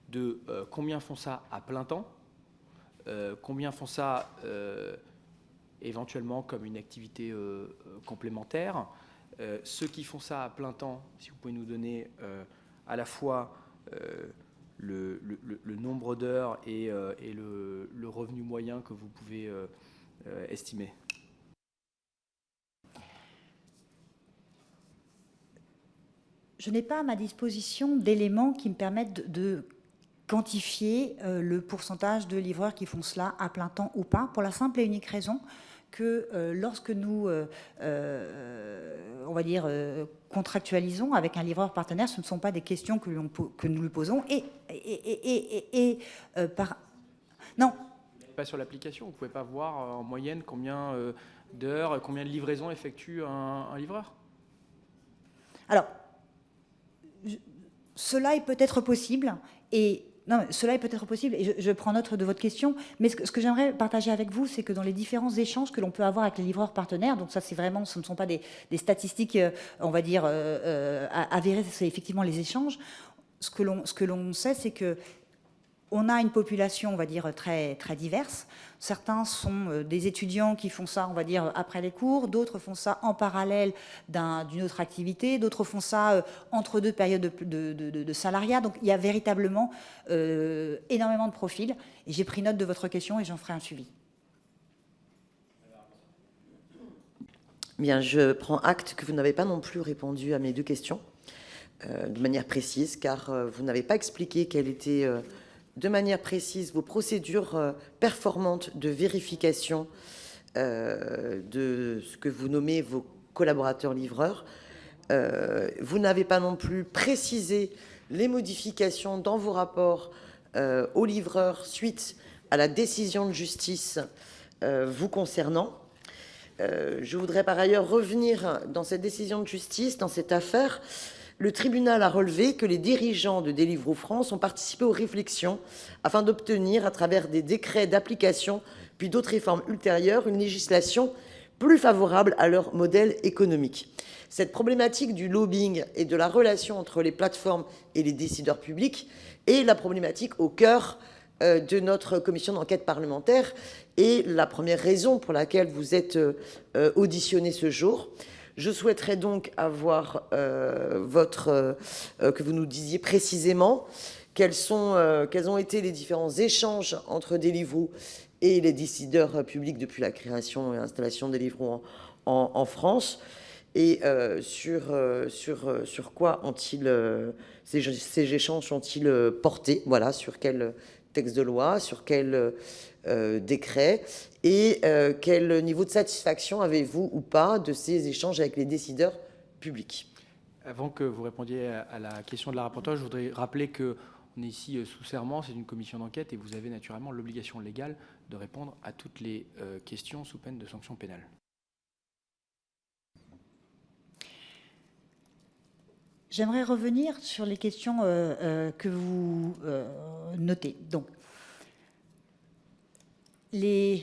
de combien font ça à plein temps, combien font ça éventuellement comme une activité complémentaire, ceux qui font ça à plein temps, si vous pouvez nous donner à la fois le nombre d'heures et le revenu moyen que vous pouvez estimer. Je n'ai pas à ma disposition d'éléments qui me permettent de quantifier le pourcentage de livreurs qui font cela à plein temps ou pas, pour la simple et unique raison que lorsque nous, on va dire, contractualisons avec un livreur partenaire, ce ne sont pas des questions que nous lui posons. Non. Pas sur l'application, vous ne pouvez pas voir en moyenne combien d'heures, combien de livraisons effectue un livreur? Alors, cela est peut-être possible, cela est peut-être possible, et je prends note de votre question, mais ce que j'aimerais partager avec vous, c'est que dans les différents échanges que l'on peut avoir avec les livreurs partenaires, donc ça c'est vraiment, ce ne sont pas des statistiques, on va dire, avérées, c'est effectivement les échanges, ce que l'on sait, c'est que on a une population, on va dire, très diverse. Certains sont des étudiants qui font ça, on va dire, après les cours. D'autres font ça en parallèle d'une autre activité. D'autres font ça entre deux périodes de salariat. Donc, il y a véritablement énormément de profils. Et j'ai pris note de votre question et j'en ferai un suivi. Bien, je prends acte que vous n'avez pas non plus répondu à mes deux questions de manière précise, car vous n'avez pas expliqué quelle était... de manière précise vos procédures performantes de vérification de ce que vous nommez vos collaborateurs livreurs. Vous n'avez pas non plus précisé les modifications dans vos rapports aux livreurs suite à la décision de justice vous concernant. Je voudrais par ailleurs revenir dans cette décision de justice, dans cette affaire. Le tribunal a relevé que les dirigeants de Deliveroo France ont participé aux réflexions afin d'obtenir, à travers des décrets d'application puis d'autres réformes ultérieures, une législation plus favorable à leur modèle économique. Cette problématique du lobbying et de la relation entre les plateformes et les décideurs publics est la problématique au cœur de notre commission d'enquête parlementaire et la première raison pour laquelle vous êtes auditionné ce jour. Je souhaiterais donc avoir que vous nous disiez précisément quels ont été les différents échanges entre Deliveroo et les décideurs publics depuis la création et l'installation de Deliveroo en France, et sur quoi ces échanges ont-ils porté, voilà, sur quel texte de loi, sur quel décret, et quel niveau de satisfaction avez-vous ou pas de ces échanges avec les décideurs publics? Avant que vous répondiez à la question de la rapporteure, je voudrais rappeler qu'on est ici sous serment, c'est une commission d'enquête, et vous avez naturellement l'obligation légale de répondre à toutes les questions sous peine de sanctions pénales. J'aimerais revenir sur les questions que vous notez. Donc, la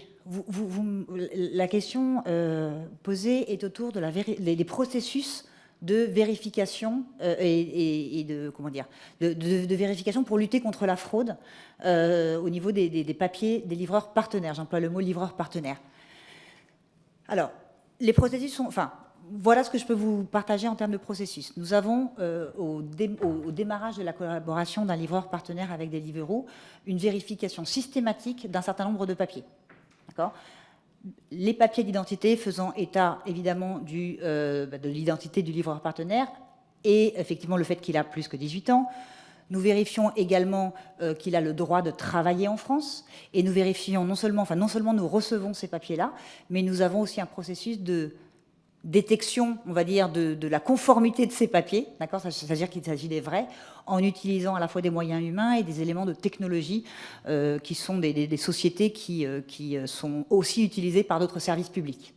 question posée est autour de des processus de vérification et de vérification pour lutter contre la fraude au niveau des papiers des livreurs partenaires. J'emploie le mot livreur partenaire. Alors, les processus sont... Voilà ce que je peux vous partager en termes de processus. Nous avons, au démarrage de la collaboration d'un livreur partenaire avec Deliveroo, une vérification systématique d'un certain nombre de papiers. D'accord ? Les papiers d'identité faisant état, évidemment, de l'identité du livreur partenaire et, effectivement, le fait qu'il a plus que 18 ans. Nous vérifions également qu'il a le droit de travailler en France. Et nous vérifions non seulement nous recevons ces papiers-là, mais nous avons aussi un processus de détection, on va dire, de la conformité de ces papiers, d'accord, c'est-à-dire qu'il s'agit des vrais, en utilisant à la fois des moyens humains et des éléments de technologie qui sont des sociétés qui sont aussi utilisées par d'autres services publics.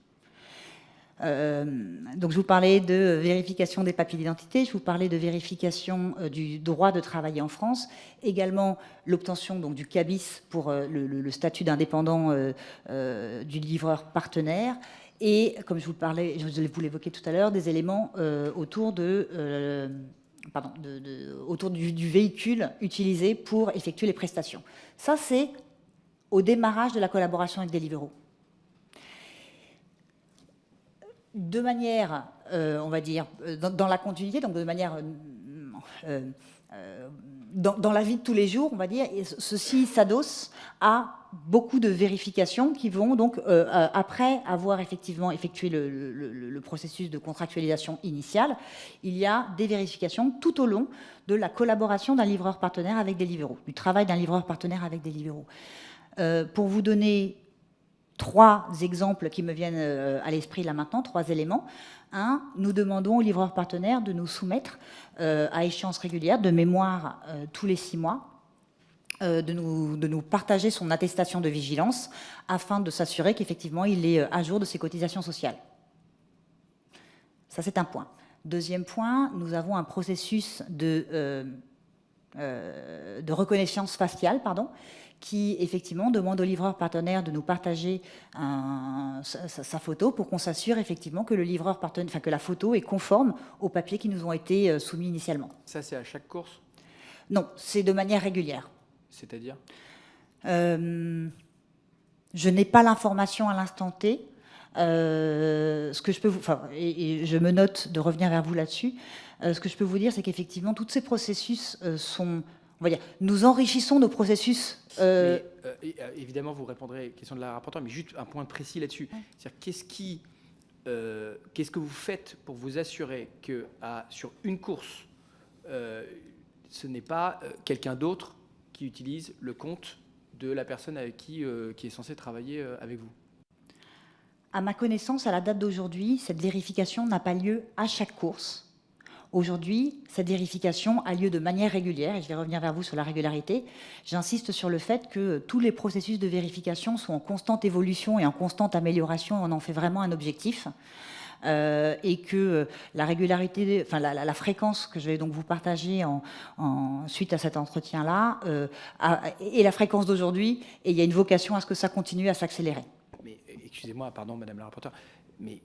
Donc je vous parlais de vérification des papiers d'identité, je vous parlais de vérification du droit de travailler en France, également l'obtention donc du CABIS pour le statut d'indépendant du livreur partenaire, et comme je vous parlais, je vous l'évoquais tout à l'heure, des éléments autour autour du véhicule utilisé pour effectuer les prestations. Ça, c'est au démarrage de la collaboration avec Deliveroo. De manière, on va dire, dans la continuité, donc de manière dans la vie de tous les jours, on va dire, et ceci s'adosse à beaucoup de vérifications qui vont donc, après avoir effectivement effectué le processus de contractualisation initiale, il y a des vérifications tout au long de la collaboration d'un livreur partenaire avec Deliveroo, du travail d'un livreur partenaire avec Deliveroo. Pour vous donner 3 exemples qui me viennent à l'esprit là maintenant, 3 éléments. 1, nous demandons aux livreurs partenaires de nous soumettre à échéance régulière, de mémoire tous les 6 mois, de nous partager son attestation de vigilance afin de s'assurer qu'effectivement il est à jour de ses cotisations sociales. Ça, c'est un point. Deuxième point, nous avons un processus de reconnaissance faciale, qui effectivement demande au livreur partenaire de nous partager sa photo pour qu'on s'assure effectivement que le livreur partenaire, enfin que la photo est conforme aux papiers qui nous ont été soumis initialement. Ça, c'est à chaque course? Non, c'est de manière régulière. C'est-à-dire? Je n'ai pas l'information à l'instant T. Ce que je peux vous, et je me note de revenir vers vous là-dessus. Ce que je peux vous dire, c'est qu'effectivement, tous ces processus sont, on va dire, nous enrichissons nos processus. Évidemment, vous répondrez à la question de la rapporteure, mais juste un point précis là-dessus. C'est-à-dire, qu'est-ce que vous faites pour vous assurer que sur une course, ce n'est pas quelqu'un d'autre qui utilise le compte de la personne avec qui est censée travailler avec vous? À ma connaissance, à la date d'aujourd'hui, cette vérification n'a pas lieu à chaque course. Aujourd'hui, cette vérification a lieu de manière régulière, et je vais revenir vers vous sur la régularité. J'insiste sur le fait que tous les processus de vérification sont en constante évolution et en constante amélioration, on en fait vraiment un objectif. Et que la régularité, enfin la fréquence que je vais donc vous partager suite à cet entretien-là, est la fréquence d'aujourd'hui, et il y a une vocation à ce que ça continue à s'accélérer. Mais excusez-moi, pardon, Madame la rapporteure, mais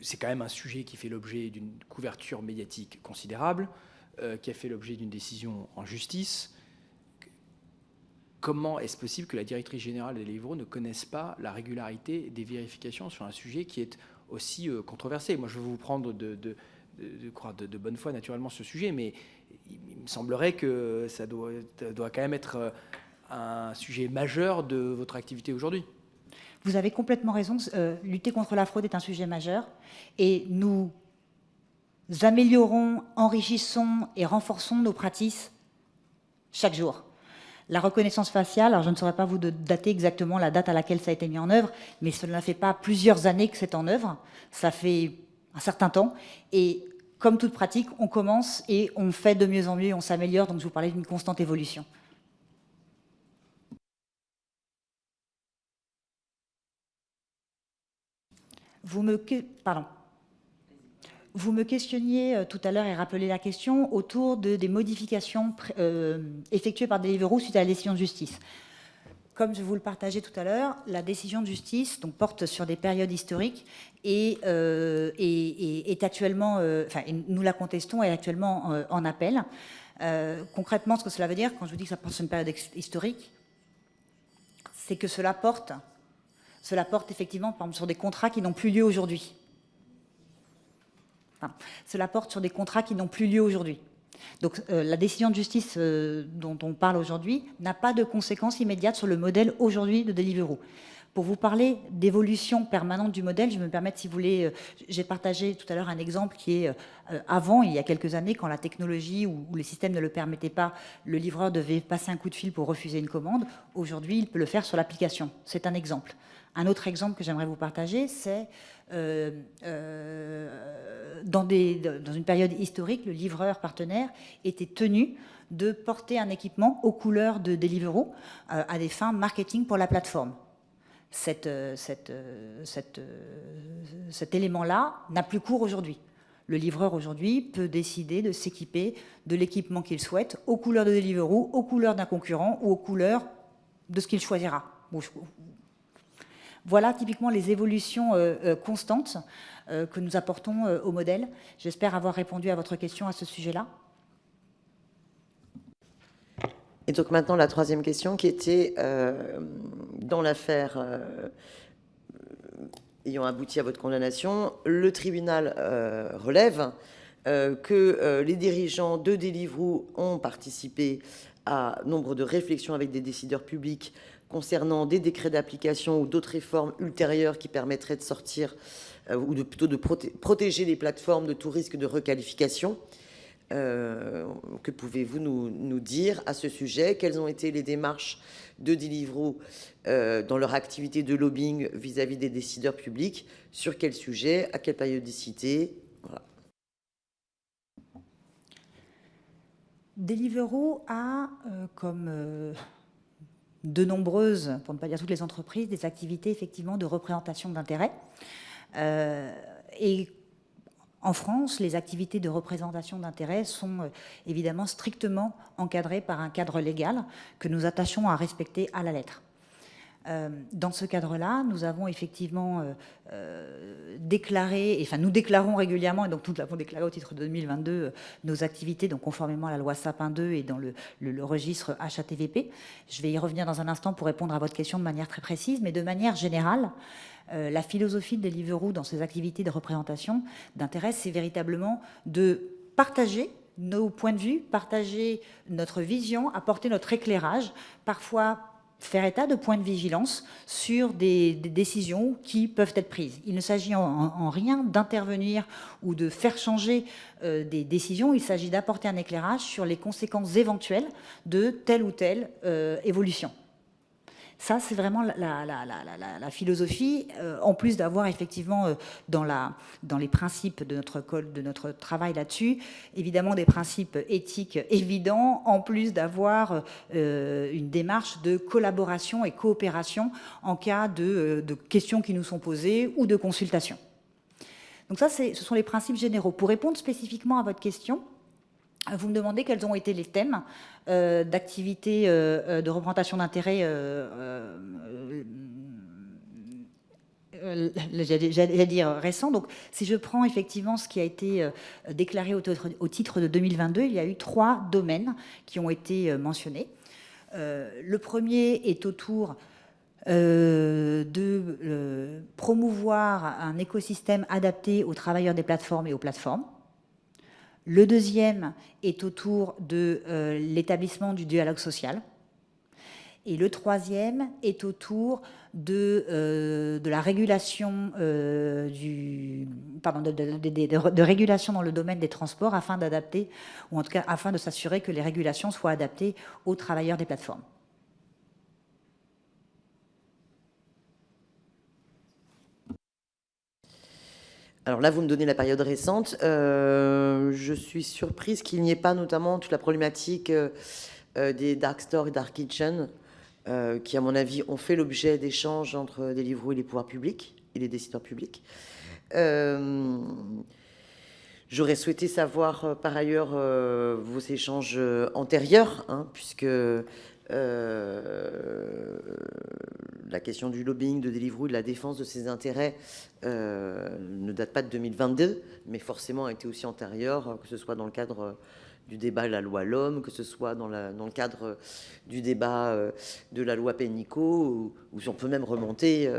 c'est quand même un sujet qui fait l'objet d'une couverture médiatique considérable, qui a fait l'objet d'une décision en justice. Comment est-ce possible que la directrice générale de Deliveroo ne connaisse pas la régularité des vérifications sur un sujet qui est aussi controversé? Moi, je veux vous prendre de bonne foi naturellement sur ce sujet, mais il me semblerait que ça doit quand même être un sujet majeur de votre activité aujourd'hui. Vous avez complètement raison. Lutter contre la fraude est un sujet majeur, et nous améliorons, enrichissons et renforçons nos pratiques chaque jour. La reconnaissance faciale, alors je ne saurais pas vous dater exactement la date à laquelle ça a été mis en œuvre, mais cela ne fait pas plusieurs années que c'est en œuvre, ça fait un certain temps, et comme toute pratique, on commence et on fait de mieux en mieux, on s'améliore, donc je vous parlais d'une constante évolution. Vous me questionniez tout à l'heure et rappelez la question autour des modifications effectuées par Deliveroo suite à la décision de justice. Comme je vous le partageais tout à l'heure, la décision de justice donc, porte sur des périodes historiques et est actuellement, nous la contestons, est actuellement en appel. Concrètement, ce que cela veut dire, quand je vous dis que ça porte sur une période historique, c'est que cela porte effectivement, par exemple, sur des contrats qui n'ont plus lieu aujourd'hui. Enfin, cela porte sur des contrats qui n'ont plus lieu aujourd'hui. Donc la décision de justice dont on parle aujourd'hui n'a pas de conséquences immédiates sur le modèle aujourd'hui de Deliveroo. Pour vous parler d'évolution permanente du modèle, je me permets, si vous voulez, j'ai partagé tout à l'heure un exemple qui est avant, il y a quelques années, quand la technologie ou les systèmes ne le permettaient pas, le livreur devait passer un coup de fil pour refuser une commande. Aujourd'hui, il peut le faire sur l'application. C'est un exemple. Un autre exemple que j'aimerais vous partager, c'est dans une période historique, le livreur partenaire était tenu de porter un équipement aux couleurs de Deliveroo à des fins marketing pour la plateforme. Cet élément-là n'a plus cours aujourd'hui. Le livreur aujourd'hui peut décider de s'équiper de l'équipement qu'il souhaite aux couleurs de Deliveroo, aux couleurs d'un concurrent ou aux couleurs de ce qu'il choisira. Voilà typiquement les évolutions constantes que nous apportons au modèle. J'espère avoir répondu à votre question à ce sujet-là. Et donc maintenant, la troisième question qui était, dans l'affaire ayant abouti à votre condamnation, le tribunal relève que les dirigeants de Deliveroo ont participé à nombre de réflexions avec des décideurs publics concernant des décrets d'application ou d'autres réformes ultérieures qui permettraient de sortir, ou plutôt de protéger les plateformes de tout risque de requalification. Que pouvez-vous nous dire à ce sujet? Quelles ont été les démarches de Deliveroo dans leur activité de lobbying vis-à-vis des décideurs publics? Sur quel sujet? À quelle périodicité? Voilà. Deliveroo a, comme de nombreuses, pour ne pas dire toutes les entreprises, des activités effectivement de représentation d'intérêts. Et en France, les activités de représentation d'intérêts sont évidemment strictement encadrées par un cadre légal que nous attachons à respecter à la lettre. Dans ce cadre-là, nous avons effectivement déclaré, enfin nous déclarons régulièrement, et donc nous l'avons déclaré au titre de 2022, nos activités, donc conformément à la loi Sapin 2 et dans le registre HATVP. Je vais y revenir dans un instant pour répondre à votre question de manière très précise, mais de manière générale, la philosophie de Deliveroo dans ses activités de représentation d'intérêt, c'est véritablement de partager nos points de vue, partager notre vision, apporter notre éclairage, parfois faire état de points de vigilance sur des décisions qui peuvent être prises. Il ne s'agit en rien d'intervenir ou de faire changer des décisions, il s'agit d'apporter un éclairage sur les conséquences éventuelles de telle ou telle évolution. Ça, c'est vraiment la philosophie, en plus d'avoir effectivement dans les principes de notre travail là-dessus, évidemment des principes éthiques évidents, en plus d'avoir une démarche de collaboration et coopération en cas de questions qui nous sont posées ou de consultations. Donc ça, ce sont les principes généraux. Pour répondre spécifiquement à votre question, vous me demandez quels ont été les thèmes d'activités de représentation d'intérêts, j'allais dire récents. Donc, si je prends effectivement ce qui a été déclaré au titre de 2022, il y a eu 3 domaines qui ont été mentionnés. Le premier est autour de promouvoir un écosystème adapté aux travailleurs des plateformes et aux plateformes. Le deuxième est autour de l'établissement du dialogue social. Et le troisième est autour de la régulation de régulation dans le domaine des transports afin d'adapter, ou en tout cas afin de s'assurer que les régulations soient adaptées aux travailleurs des plateformes. Alors là, vous me donnez la période récente. Je suis surprise qu'il n'y ait pas notamment toute la problématique des dark stores et dark kitchen, qui, à mon avis, ont fait l'objet d'échanges entre Deliveroo et les pouvoirs publics et les décideurs publics. J'aurais souhaité savoir, par ailleurs, vos échanges antérieurs, puisque la question du lobbying de Deliveroo et de la défense de ses intérêts ne date pas de 2022, mais forcément a été aussi antérieure, que ce soit dans le cadre du débat de la loi L'Homme, que ce soit dans le cadre du débat de la loi Pénicaud, ou si on peut même remonter,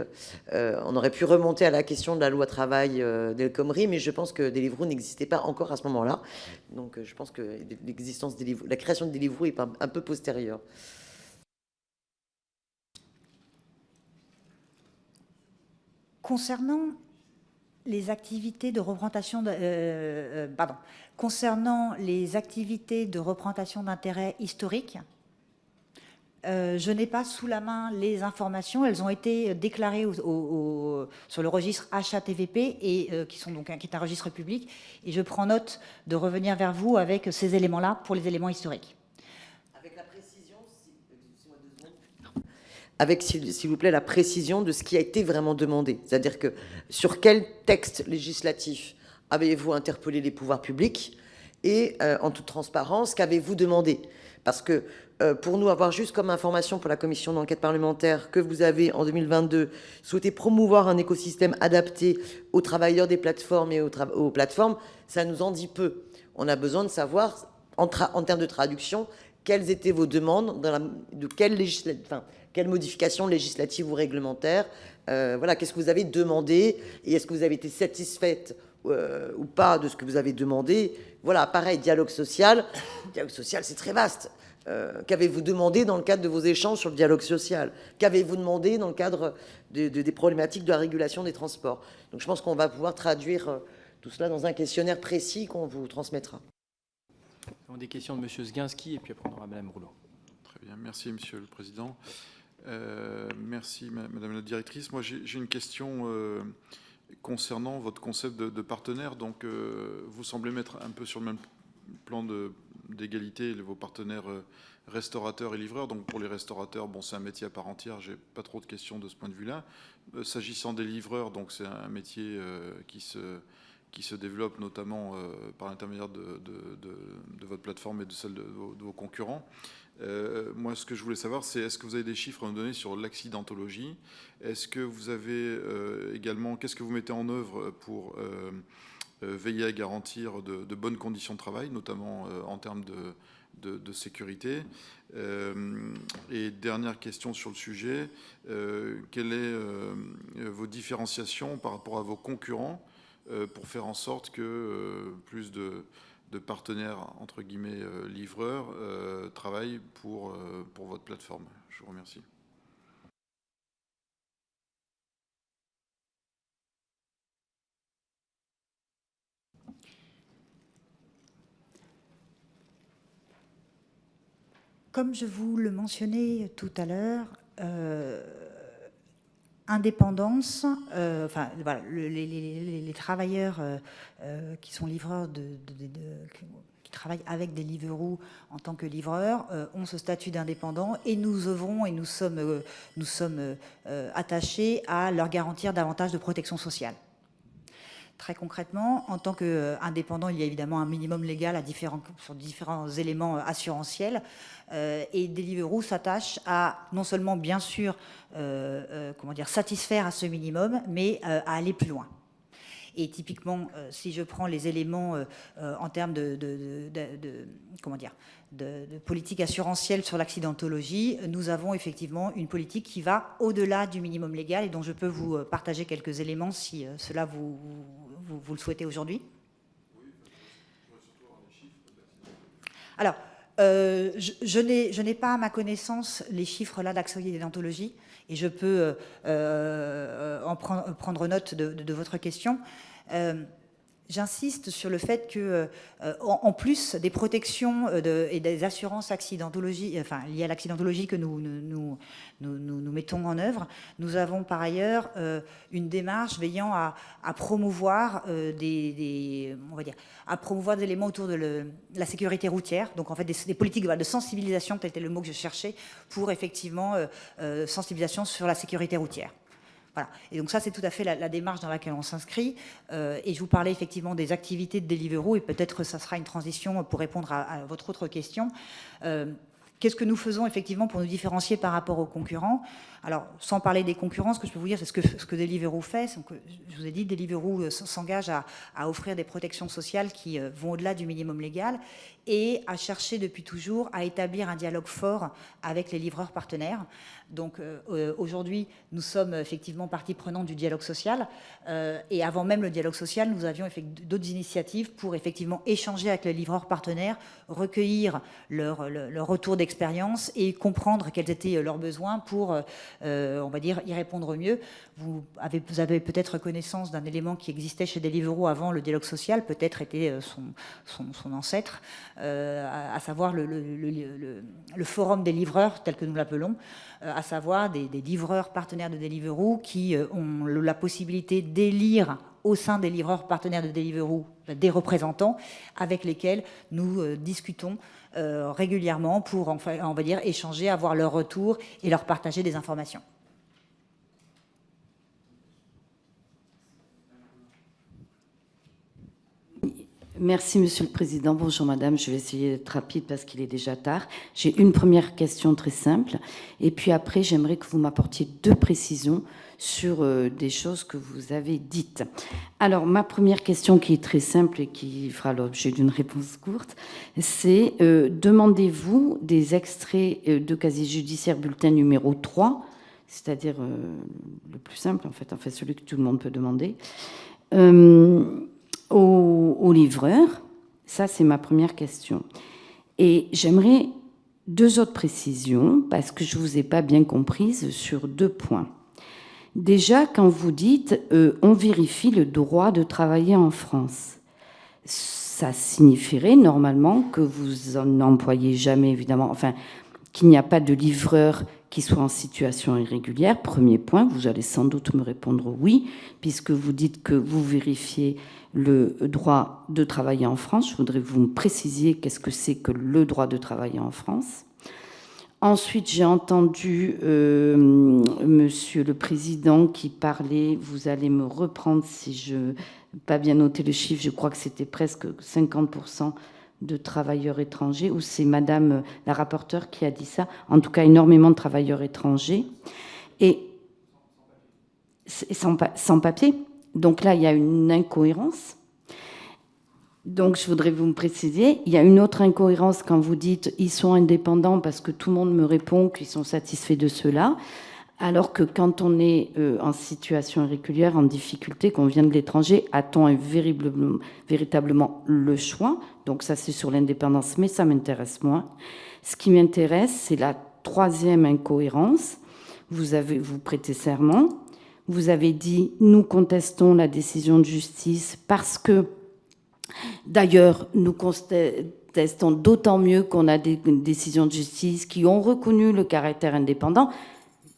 on aurait pu remonter à la question de la loi travail d'El Khomri, mais je pense que Deliveroo n'existait pas encore à ce moment-là. Donc je pense que la création de Deliveroo est un peu postérieure. Concernant les activités de représentation concernant les activités de représentation d'intérêt historique, je n'ai pas sous la main les informations. Elles ont été déclarées sur le registre HATVP et qui est un registre public. Et je prends note de revenir vers vous avec ces éléments-là pour les éléments historiques. Avec la précision, avec, s'il vous plaît, la précision de ce qui a été vraiment demandé. C'est-à-dire que sur quel texte législatif avez-vous interpellé les pouvoirs publics et, en toute transparence, qu'avez-vous demandé? Parce que pour nous, avoir juste comme information pour la commission d'enquête parlementaire que vous avez, en 2022, souhaité promouvoir un écosystème adapté aux travailleurs des plateformes et aux plateformes, ça nous en dit peu. On a besoin de savoir, en termes de traduction, quelles étaient vos demandes, de quelle modification législative ou réglementaire, voilà, qu'est-ce que vous avez demandé, et est-ce que vous avez été satisfaite ou pas de ce que vous avez demandé. Voilà, pareil, dialogue social, c'est très vaste. Qu'avez-vous demandé dans le cadre de vos échanges sur le dialogue social? Qu'avez-vous demandé dans le cadre des problématiques de la régulation des transports? Donc je pense qu'on va pouvoir traduire tout cela dans un questionnaire précis qu'on vous transmettra. Nous avons des questions de M. Zginski, et puis après on aura Mme Rouleau. Très bien, merci Monsieur le Président. Merci Madame la Directrice. Moi j'ai une question concernant votre concept de partenaire. Donc vous semblez mettre un peu sur le même plan d'égalité vos partenaires restaurateurs et livreurs. Donc pour les restaurateurs, bon, c'est un métier à part entière, j'ai pas trop de questions de ce point de vue-là. S'agissant des livreurs, donc c'est un métier qui se développe notamment par l'intermédiaire de votre plateforme et de celle de vos concurrents. Moi, ce que je voulais savoir, c'est est-ce que vous avez des chiffres à nous donner sur l'accidentologie? Est-ce que vous avez également, qu'est-ce que vous mettez en œuvre pour veiller à garantir de bonnes conditions de travail, notamment en termes de sécurité. Et dernière question sur le sujet, quelle est vos différenciations par rapport à vos concurrents pour faire en sorte que plus de partenaires, entre guillemets, livreurs, travaillent pour votre plateforme? Je vous remercie. Comme je vous le mentionnais tout à l'heure, indépendance, voilà, les travailleurs qui sont livreurs, qui travaillent avec des Deliveroo en tant que livreurs, ont ce statut d'indépendant et nous œuvrons et nous sommes attachés à leur garantir davantage de protection sociale. Très concrètement, en tant qu'indépendant, il y a évidemment un minimum légal sur différents éléments assurantiels. Et Deliveroo s'attache à non seulement, bien sûr, satisfaire à ce minimum, mais à aller plus loin. Et typiquement, si je prends les éléments en termes de politique assurantielle sur l'accidentologie, nous avons effectivement une politique qui va au-delà du minimum légal et dont je peux vous partager quelques éléments si cela vous le souhaitez aujourd'hui. Alors, je n'ai pas à ma connaissance les chiffres là d'accidentologie et je peux en prendre note de votre question. J'insiste sur le fait que, en plus des protections et des assurances accidentologie, liées à l'accidentologie que nous mettons en œuvre, nous avons par ailleurs une démarche veillant à promouvoir à promouvoir des éléments autour de la sécurité routière. Donc en fait des politiques de sensibilisation, tel était le mot que je cherchais, pour effectivement sensibilisation sur la sécurité routière. Voilà. Et donc ça, c'est tout à fait la démarche dans laquelle on s'inscrit. Et je vous parlais effectivement des activités de Deliveroo, et peut-être ça sera une transition pour répondre à votre autre question. Qu'est-ce que nous faisons effectivement pour nous différencier par rapport aux concurrents? Alors, sans parler des concurrents, ce que je peux vous dire, c'est ce que Deliveroo fait. Donc, je vous ai dit, Deliveroo s'engage à offrir des protections sociales qui vont au-delà du minimum légal et à chercher depuis toujours à établir un dialogue fort avec les livreurs partenaires. Donc, aujourd'hui, nous sommes effectivement partie prenante du dialogue social. Et avant même le dialogue social, nous avions d'autres initiatives pour effectivement échanger avec les livreurs partenaires, recueillir leur retour d'expérience d'expérience et comprendre quels étaient leurs besoins pour, on va dire, y répondre au mieux. Vous avez peut-être connaissance d'un élément qui existait chez Deliveroo avant le dialogue social, peut-être était son ancêtre, à savoir le forum des livreurs, tel que nous l'appelons, à savoir des livreurs partenaires de Deliveroo qui ont la possibilité d'élire au sein des livreurs partenaires de Deliveroo des représentants avec lesquels nous discutons régulièrement pour, enfin, on va dire, échanger, avoir leur retour et leur partager des informations. Merci, Monsieur le Président. Bonjour, Madame. Je vais essayer d'être rapide parce qu'il est déjà tard. J'ai une première question très simple. Et puis après, j'aimerais que vous m'apportiez 2 précisions sur des choses que vous avez dites. Alors, ma première question, qui est très simple et qui fera l'objet d'une réponse courte, c'est demandez-vous des extraits de casier judiciaire bulletin numéro 3, c'est-à-dire le plus simple, en fait, celui que tout le monde peut demander, aux livreurs? Ça, c'est ma première question. Et j'aimerais 2 autres précisions, parce que je ne vous ai pas bien comprise sur 2 points. Déjà, quand vous dites on vérifie le droit de travailler en France, ça signifierait normalement que vous n'employez jamais, évidemment, enfin, qu'il n'y a pas de livreur qui soit en situation irrégulière. Premier point, vous allez sans doute me répondre oui, puisque vous dites que vous vérifiez le droit de travailler en France. Je voudrais que vous me précisiez qu'est-ce que c'est que le droit de travailler en France. Ensuite, j'ai entendu Monsieur le Président qui parlait, vous allez me reprendre si je n'ai pas bien noté le chiffre, je crois que c'était presque 50% de travailleurs étrangers, ou c'est Madame la rapporteure qui a dit ça, en tout cas énormément de travailleurs étrangers, et sans papier. Donc là, il y a une incohérence. Donc, je voudrais que vous me précisiez. Il y a une autre incohérence quand vous dites « ils sont indépendants » parce que tout le monde me répond qu'ils sont satisfaits de cela, alors que quand on est en situation irrégulière, en difficulté, qu'on vient de l'étranger, a-t-on véritablement le choix? Donc ça, c'est sur l'indépendance, mais ça m'intéresse moins. Ce qui m'intéresse, c'est la 3e incohérence. Vous prêtez serment. Vous avez dit « nous contestons la décision de justice parce que d'ailleurs, nous contestons d'autant mieux qu'on a des décisions de justice qui ont reconnu le caractère indépendant. »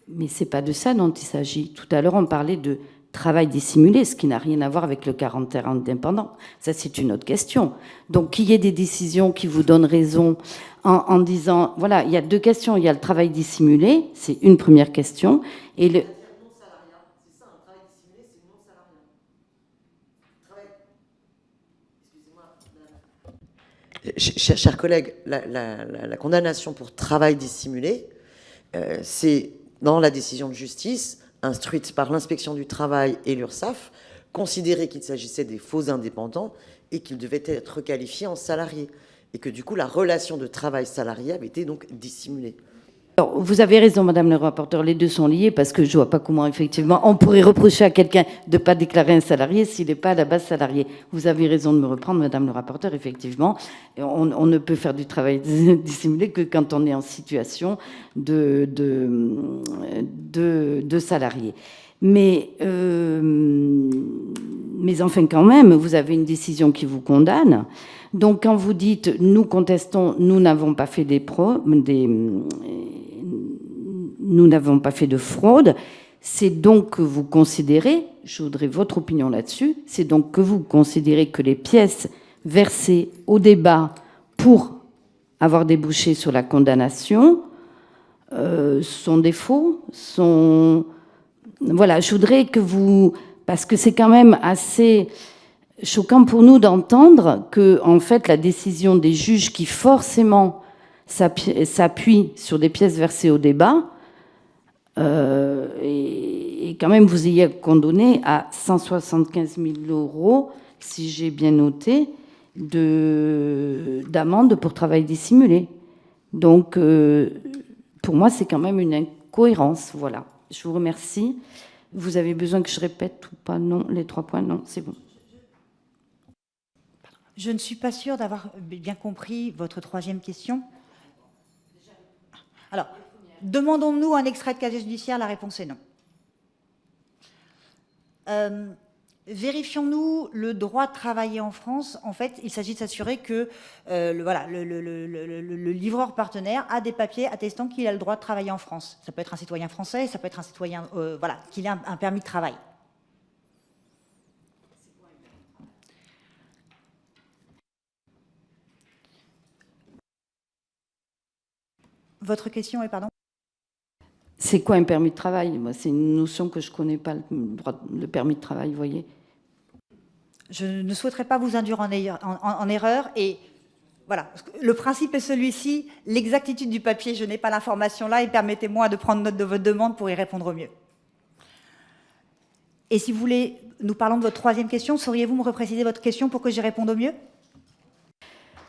Mais ce n'est pas de ça dont il s'agit. Tout à l'heure, on parlait de travail dissimulé, ce qui n'a rien à voir avec le caractère indépendant. Ça, c'est une autre question. Donc, qu'il y ait des décisions qui vous donnent raison en disant... Voilà, il y a 2 questions. Il y a le travail dissimulé, c'est une première question. Et le... Chers collègues, la condamnation pour travail dissimulé, c'est dans la décision de justice instruite par l'inspection du travail et l'URSSAF, considéré qu'il s'agissait des faux indépendants et qu'ils devaient être qualifiés en salariés. Et que du coup, la relation de travail salarié avait été donc dissimulée. Alors, vous avez raison, Madame le rapporteur, les 2 sont liés parce que je ne vois pas comment, effectivement, on pourrait reprocher à quelqu'un de ne pas déclarer un salarié s'il n'est pas à la base salarié. Vous avez raison de me reprendre, Madame le rapporteur, effectivement. On ne peut faire du travail dissimulé que quand on est en situation de salarié. Mais enfin, quand même, vous avez une décision qui vous condamne. Donc, quand vous dites « nous contestons, nous n'avons pas fait nous n'avons pas fait de fraude », c'est donc que vous considérez, je voudrais votre opinion là-dessus, c'est donc que vous considérez que les pièces versées au débat pour avoir débouché sur la condamnation sont des faux, sont... Voilà, je voudrais que vous... Parce que c'est quand même assez choquant pour nous d'entendre que, en fait, la décision des juges qui forcément s'appuient sur des pièces versées au débat, et quand même vous ayez condamné à 175 000 €, si j'ai bien noté, d'amende pour travail dissimulé. Donc, pour moi, c'est quand même une incohérence. Voilà. Je vous remercie. Vous avez besoin que je répète ou pas? Non, les 3 points, non, c'est bon. Je ne suis pas sûre d'avoir bien compris votre 3e question. Alors, demandons-nous un extrait de casier judiciaire? La réponse est non. Vérifions-nous le droit de travailler en France. En fait, il s'agit de s'assurer que le livreur partenaire a des papiers attestant qu'il a le droit de travailler en France. Ça peut être un citoyen français, ça peut être un citoyen, qu'il a un permis de travail. Votre question est, pardon? C'est quoi un permis de travail? Moi, c'est une notion que je ne connais pas, le permis de travail, vous voyez. Je ne souhaiterais pas vous induire en erreur. Et voilà, le principe est celui-ci. L'exactitude du papier, je n'ai pas l'information là. Et permettez-moi de prendre note de votre demande pour y répondre au mieux. Et si vous voulez, nous parlons de votre troisième question. Sauriez-vous me repréciser votre question pour que j'y réponde au mieux?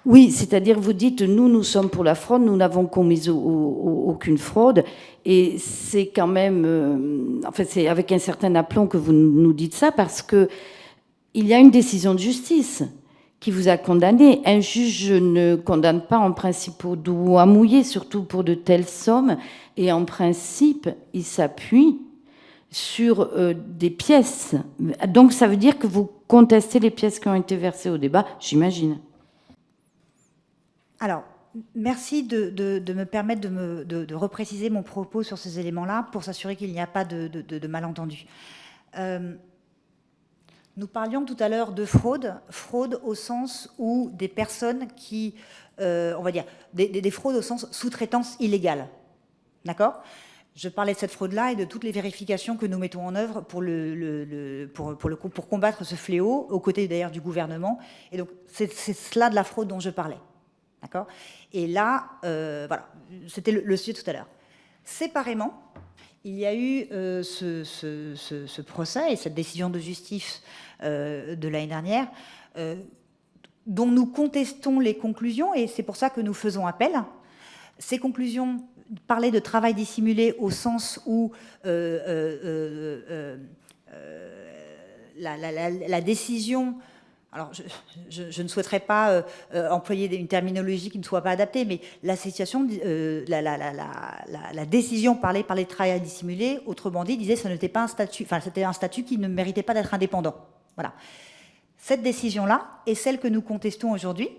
Oui, c'est-à-dire, vous dites, nous sommes pour la fraude, nous n'avons commis aucune fraude, et c'est quand même, c'est avec un certain aplomb que vous nous dites ça, parce que il y a une décision de justice qui vous a condamné. Un juge ne condamne pas en principe au doigt à mouiller, surtout pour de telles sommes, et en principe, il s'appuie sur des pièces. Donc, ça veut dire que vous contestez les pièces qui ont été versées au débat, j'imagine. Alors, merci de me permettre de repréciser mon propos sur ces éléments-là pour s'assurer qu'il n'y a pas de malentendu. Nous parlions tout à l'heure de fraude au sens où des personnes qui, on va dire, des fraudes au sens sous-traitance illégale. D'accord ? Je parlais de cette fraude-là et de toutes les vérifications que nous mettons en œuvre pour combattre ce fléau, aux côtés d'ailleurs du gouvernement. Et donc, c'est cela de la fraude dont je parlais. D'accord ? Et là, voilà, c'était le sujet tout à l'heure. Séparément, il y a eu ce procès et cette décision de justice de l'année dernière, dont nous contestons les conclusions, et c'est pour ça que nous faisons appel. Ces conclusions parlaient de travail dissimulé au sens où la décision... Alors, je ne souhaiterais pas employer une terminologie qui ne soit pas adaptée, mais la situation, la décision parlée par les travailleurs dissimulés, autrement dit, disait que ce n'était pas un statut, enfin, c'était un statut qui ne méritait pas d'être indépendant. Voilà. Cette décision-là est celle que nous contestons aujourd'hui.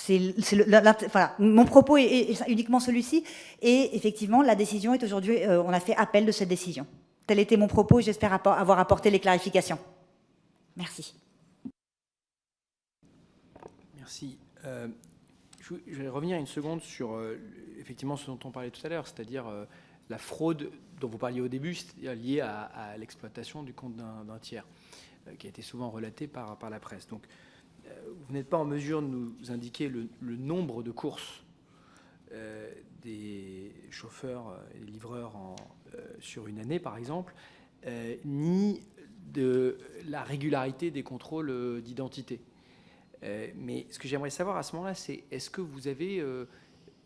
Voilà. Mon propos est uniquement celui-ci, et effectivement, la décision est aujourd'hui, on a fait appel de cette décision. Tel était mon propos, et j'espère avoir apporté les clarifications. Merci. Merci. Je vais revenir une seconde sur effectivement ce dont on parlait tout à l'heure, c'est-à-dire la fraude dont vous parliez au début, c'est-à-dire liée à l'exploitation du compte d'un tiers, qui a été souvent relatée par la presse. Donc, vous n'êtes pas en mesure de nous indiquer le nombre de courses des chauffeurs et des livreurs sur une année, par exemple, ni de la régularité des contrôles d'identité. Mais ce que j'aimerais savoir à ce moment-là, c'est est-ce que vous avez...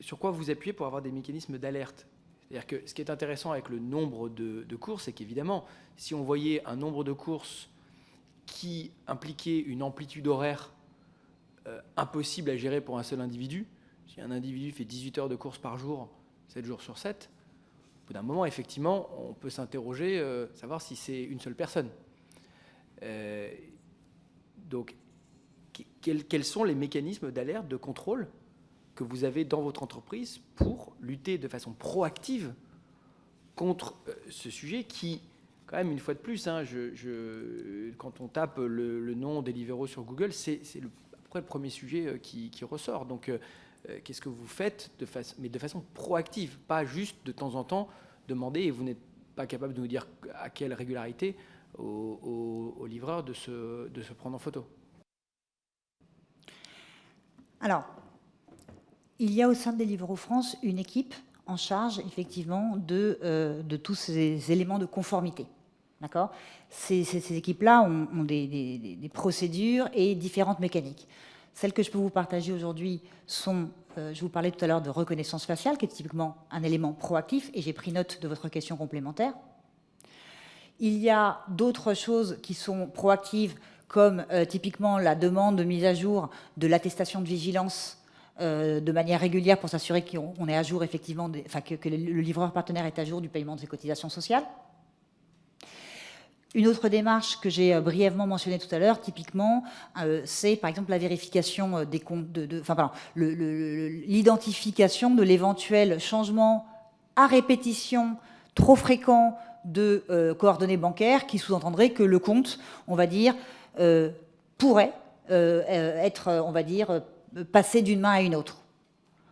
sur quoi vous appuyez pour avoir des mécanismes d'alerte? C'est-à-dire que ce qui est intéressant avec le nombre de courses, c'est qu'évidemment, si on voyait un nombre de courses qui impliquait une amplitude horaire impossible à gérer pour un seul individu, si un individu fait 18 heures de courses par jour, 7 jours sur 7, au bout d'un moment, effectivement, on peut s'interroger, savoir si c'est une seule personne. Donc, quels sont les mécanismes d'alerte, de contrôle que vous avez dans votre entreprise pour lutter de façon proactive contre ce sujet qui, quand même, une fois de plus, hein, quand on tape le nom Deliveroo sur Google, c'est à peu près le premier sujet qui ressort. Donc, qu'est-ce que vous faites mais de façon proactive, pas juste de temps en temps demander, et vous n'êtes pas capable de nous dire à quelle régularité, aux livreurs de se prendre en photo? Alors, il y a au sein de Deliveroo France une équipe en charge, effectivement, de tous ces éléments de conformité. D'accord ? Ces équipes-là ont des procédures et différentes mécaniques. Celles que je peux vous partager aujourd'hui sont, je vous parlais tout à l'heure de reconnaissance faciale, qui est typiquement un élément proactif, et j'ai pris note de votre question complémentaire. Il y a d'autres choses qui sont proactives, comme typiquement la demande de mise à jour de l'attestation de vigilance de manière régulière pour s'assurer qu'on est à jour effectivement, que le livreur partenaire est à jour du paiement de ses cotisations sociales. Une autre démarche que j'ai brièvement mentionnée tout à l'heure, typiquement, c'est par exemple la vérification des comptes, l'identification de l'éventuel changement à répétition trop fréquent de coordonnées bancaires qui sous-entendrait que le compte, on va dire, pourrait être, on va dire, passé d'une main à une autre.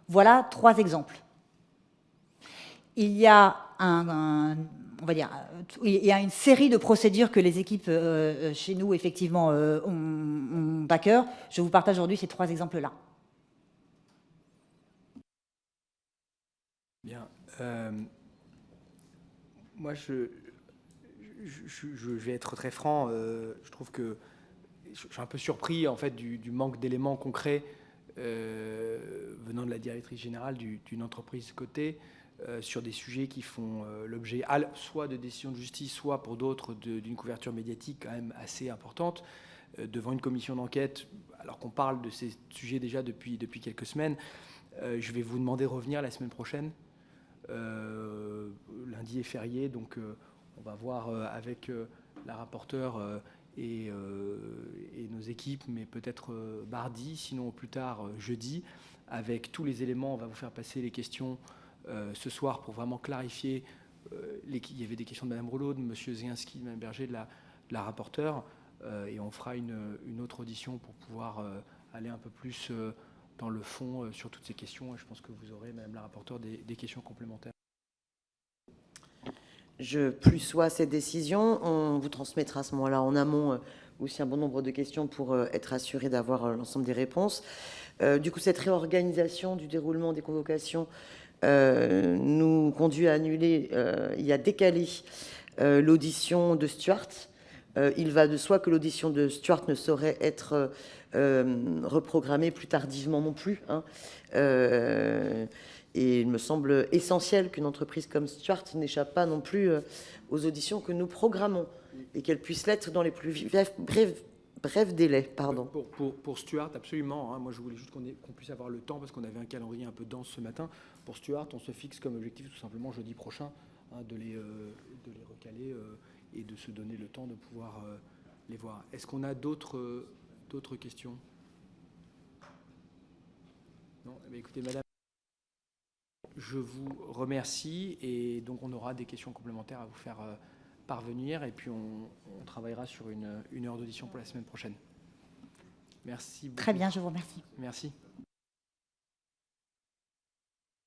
Voilà 3 exemples. Il y a on va dire, il y a une série de procédures que les équipes chez nous, effectivement, ont à cœur. Je vous partage aujourd'hui ces 3 exemples-là. Bien. Moi, je vais être très franc. Je trouve que je suis un peu surpris, en fait, du manque d'éléments concrets venant de la directrice générale d'une entreprise cotée. Sur des sujets qui font l'objet soit de décisions de justice, soit pour d'autres d'une couverture médiatique quand même assez importante, devant une commission d'enquête, alors qu'on parle de ces sujets déjà depuis quelques semaines. Je vais vous demander de revenir la semaine prochaine. Lundi est férié, donc on va voir avec la rapporteure et nos équipes, mais peut-être mardi, sinon au plus tard jeudi, avec tous les éléments. On va vous faire passer les questions ce soir pour vraiment clarifier. Il y avait des questions de Mme Rouleau, de M. Zielinski, de Mme Berger, de la rapporteure, et on fera une autre audition pour pouvoir aller un peu plus dans le fond sur toutes ces questions. Et je pense que vous aurez, Mme la rapporteure, des questions complémentaires. Je plus sois cette décision. On vous transmettra à ce moment-là en amont aussi un bon nombre de questions pour être assuré d'avoir l'ensemble des réponses. Du coup, cette réorganisation du déroulement des convocations nous conduit à annuler et à décaler l'audition de Stuart. Il va de soi que l'audition de Stuart ne saurait être reprogrammée plus tardivement non plus. Et il me semble essentiel qu'une entreprise comme Stuart n'échappe pas non plus aux auditions que nous programmons et qu'elle puisse l'être dans les plus brefs délais. Pardon. Pour Stuart, absolument. Moi, je voulais juste qu'on puisse avoir le temps parce qu'on avait un calendrier un peu dense ce matin. Pour Stuart, on se fixe comme objectif tout simplement jeudi prochain de les recaler et de se donner le temps de pouvoir les voir. Est-ce qu'on a d'autres questions? Non. Écoutez, madame, je vous remercie et donc on aura des questions complémentaires à vous faire parvenir et puis on travaillera sur une heure d'audition pour la semaine prochaine. Merci beaucoup. Très bien, je vous remercie. Merci.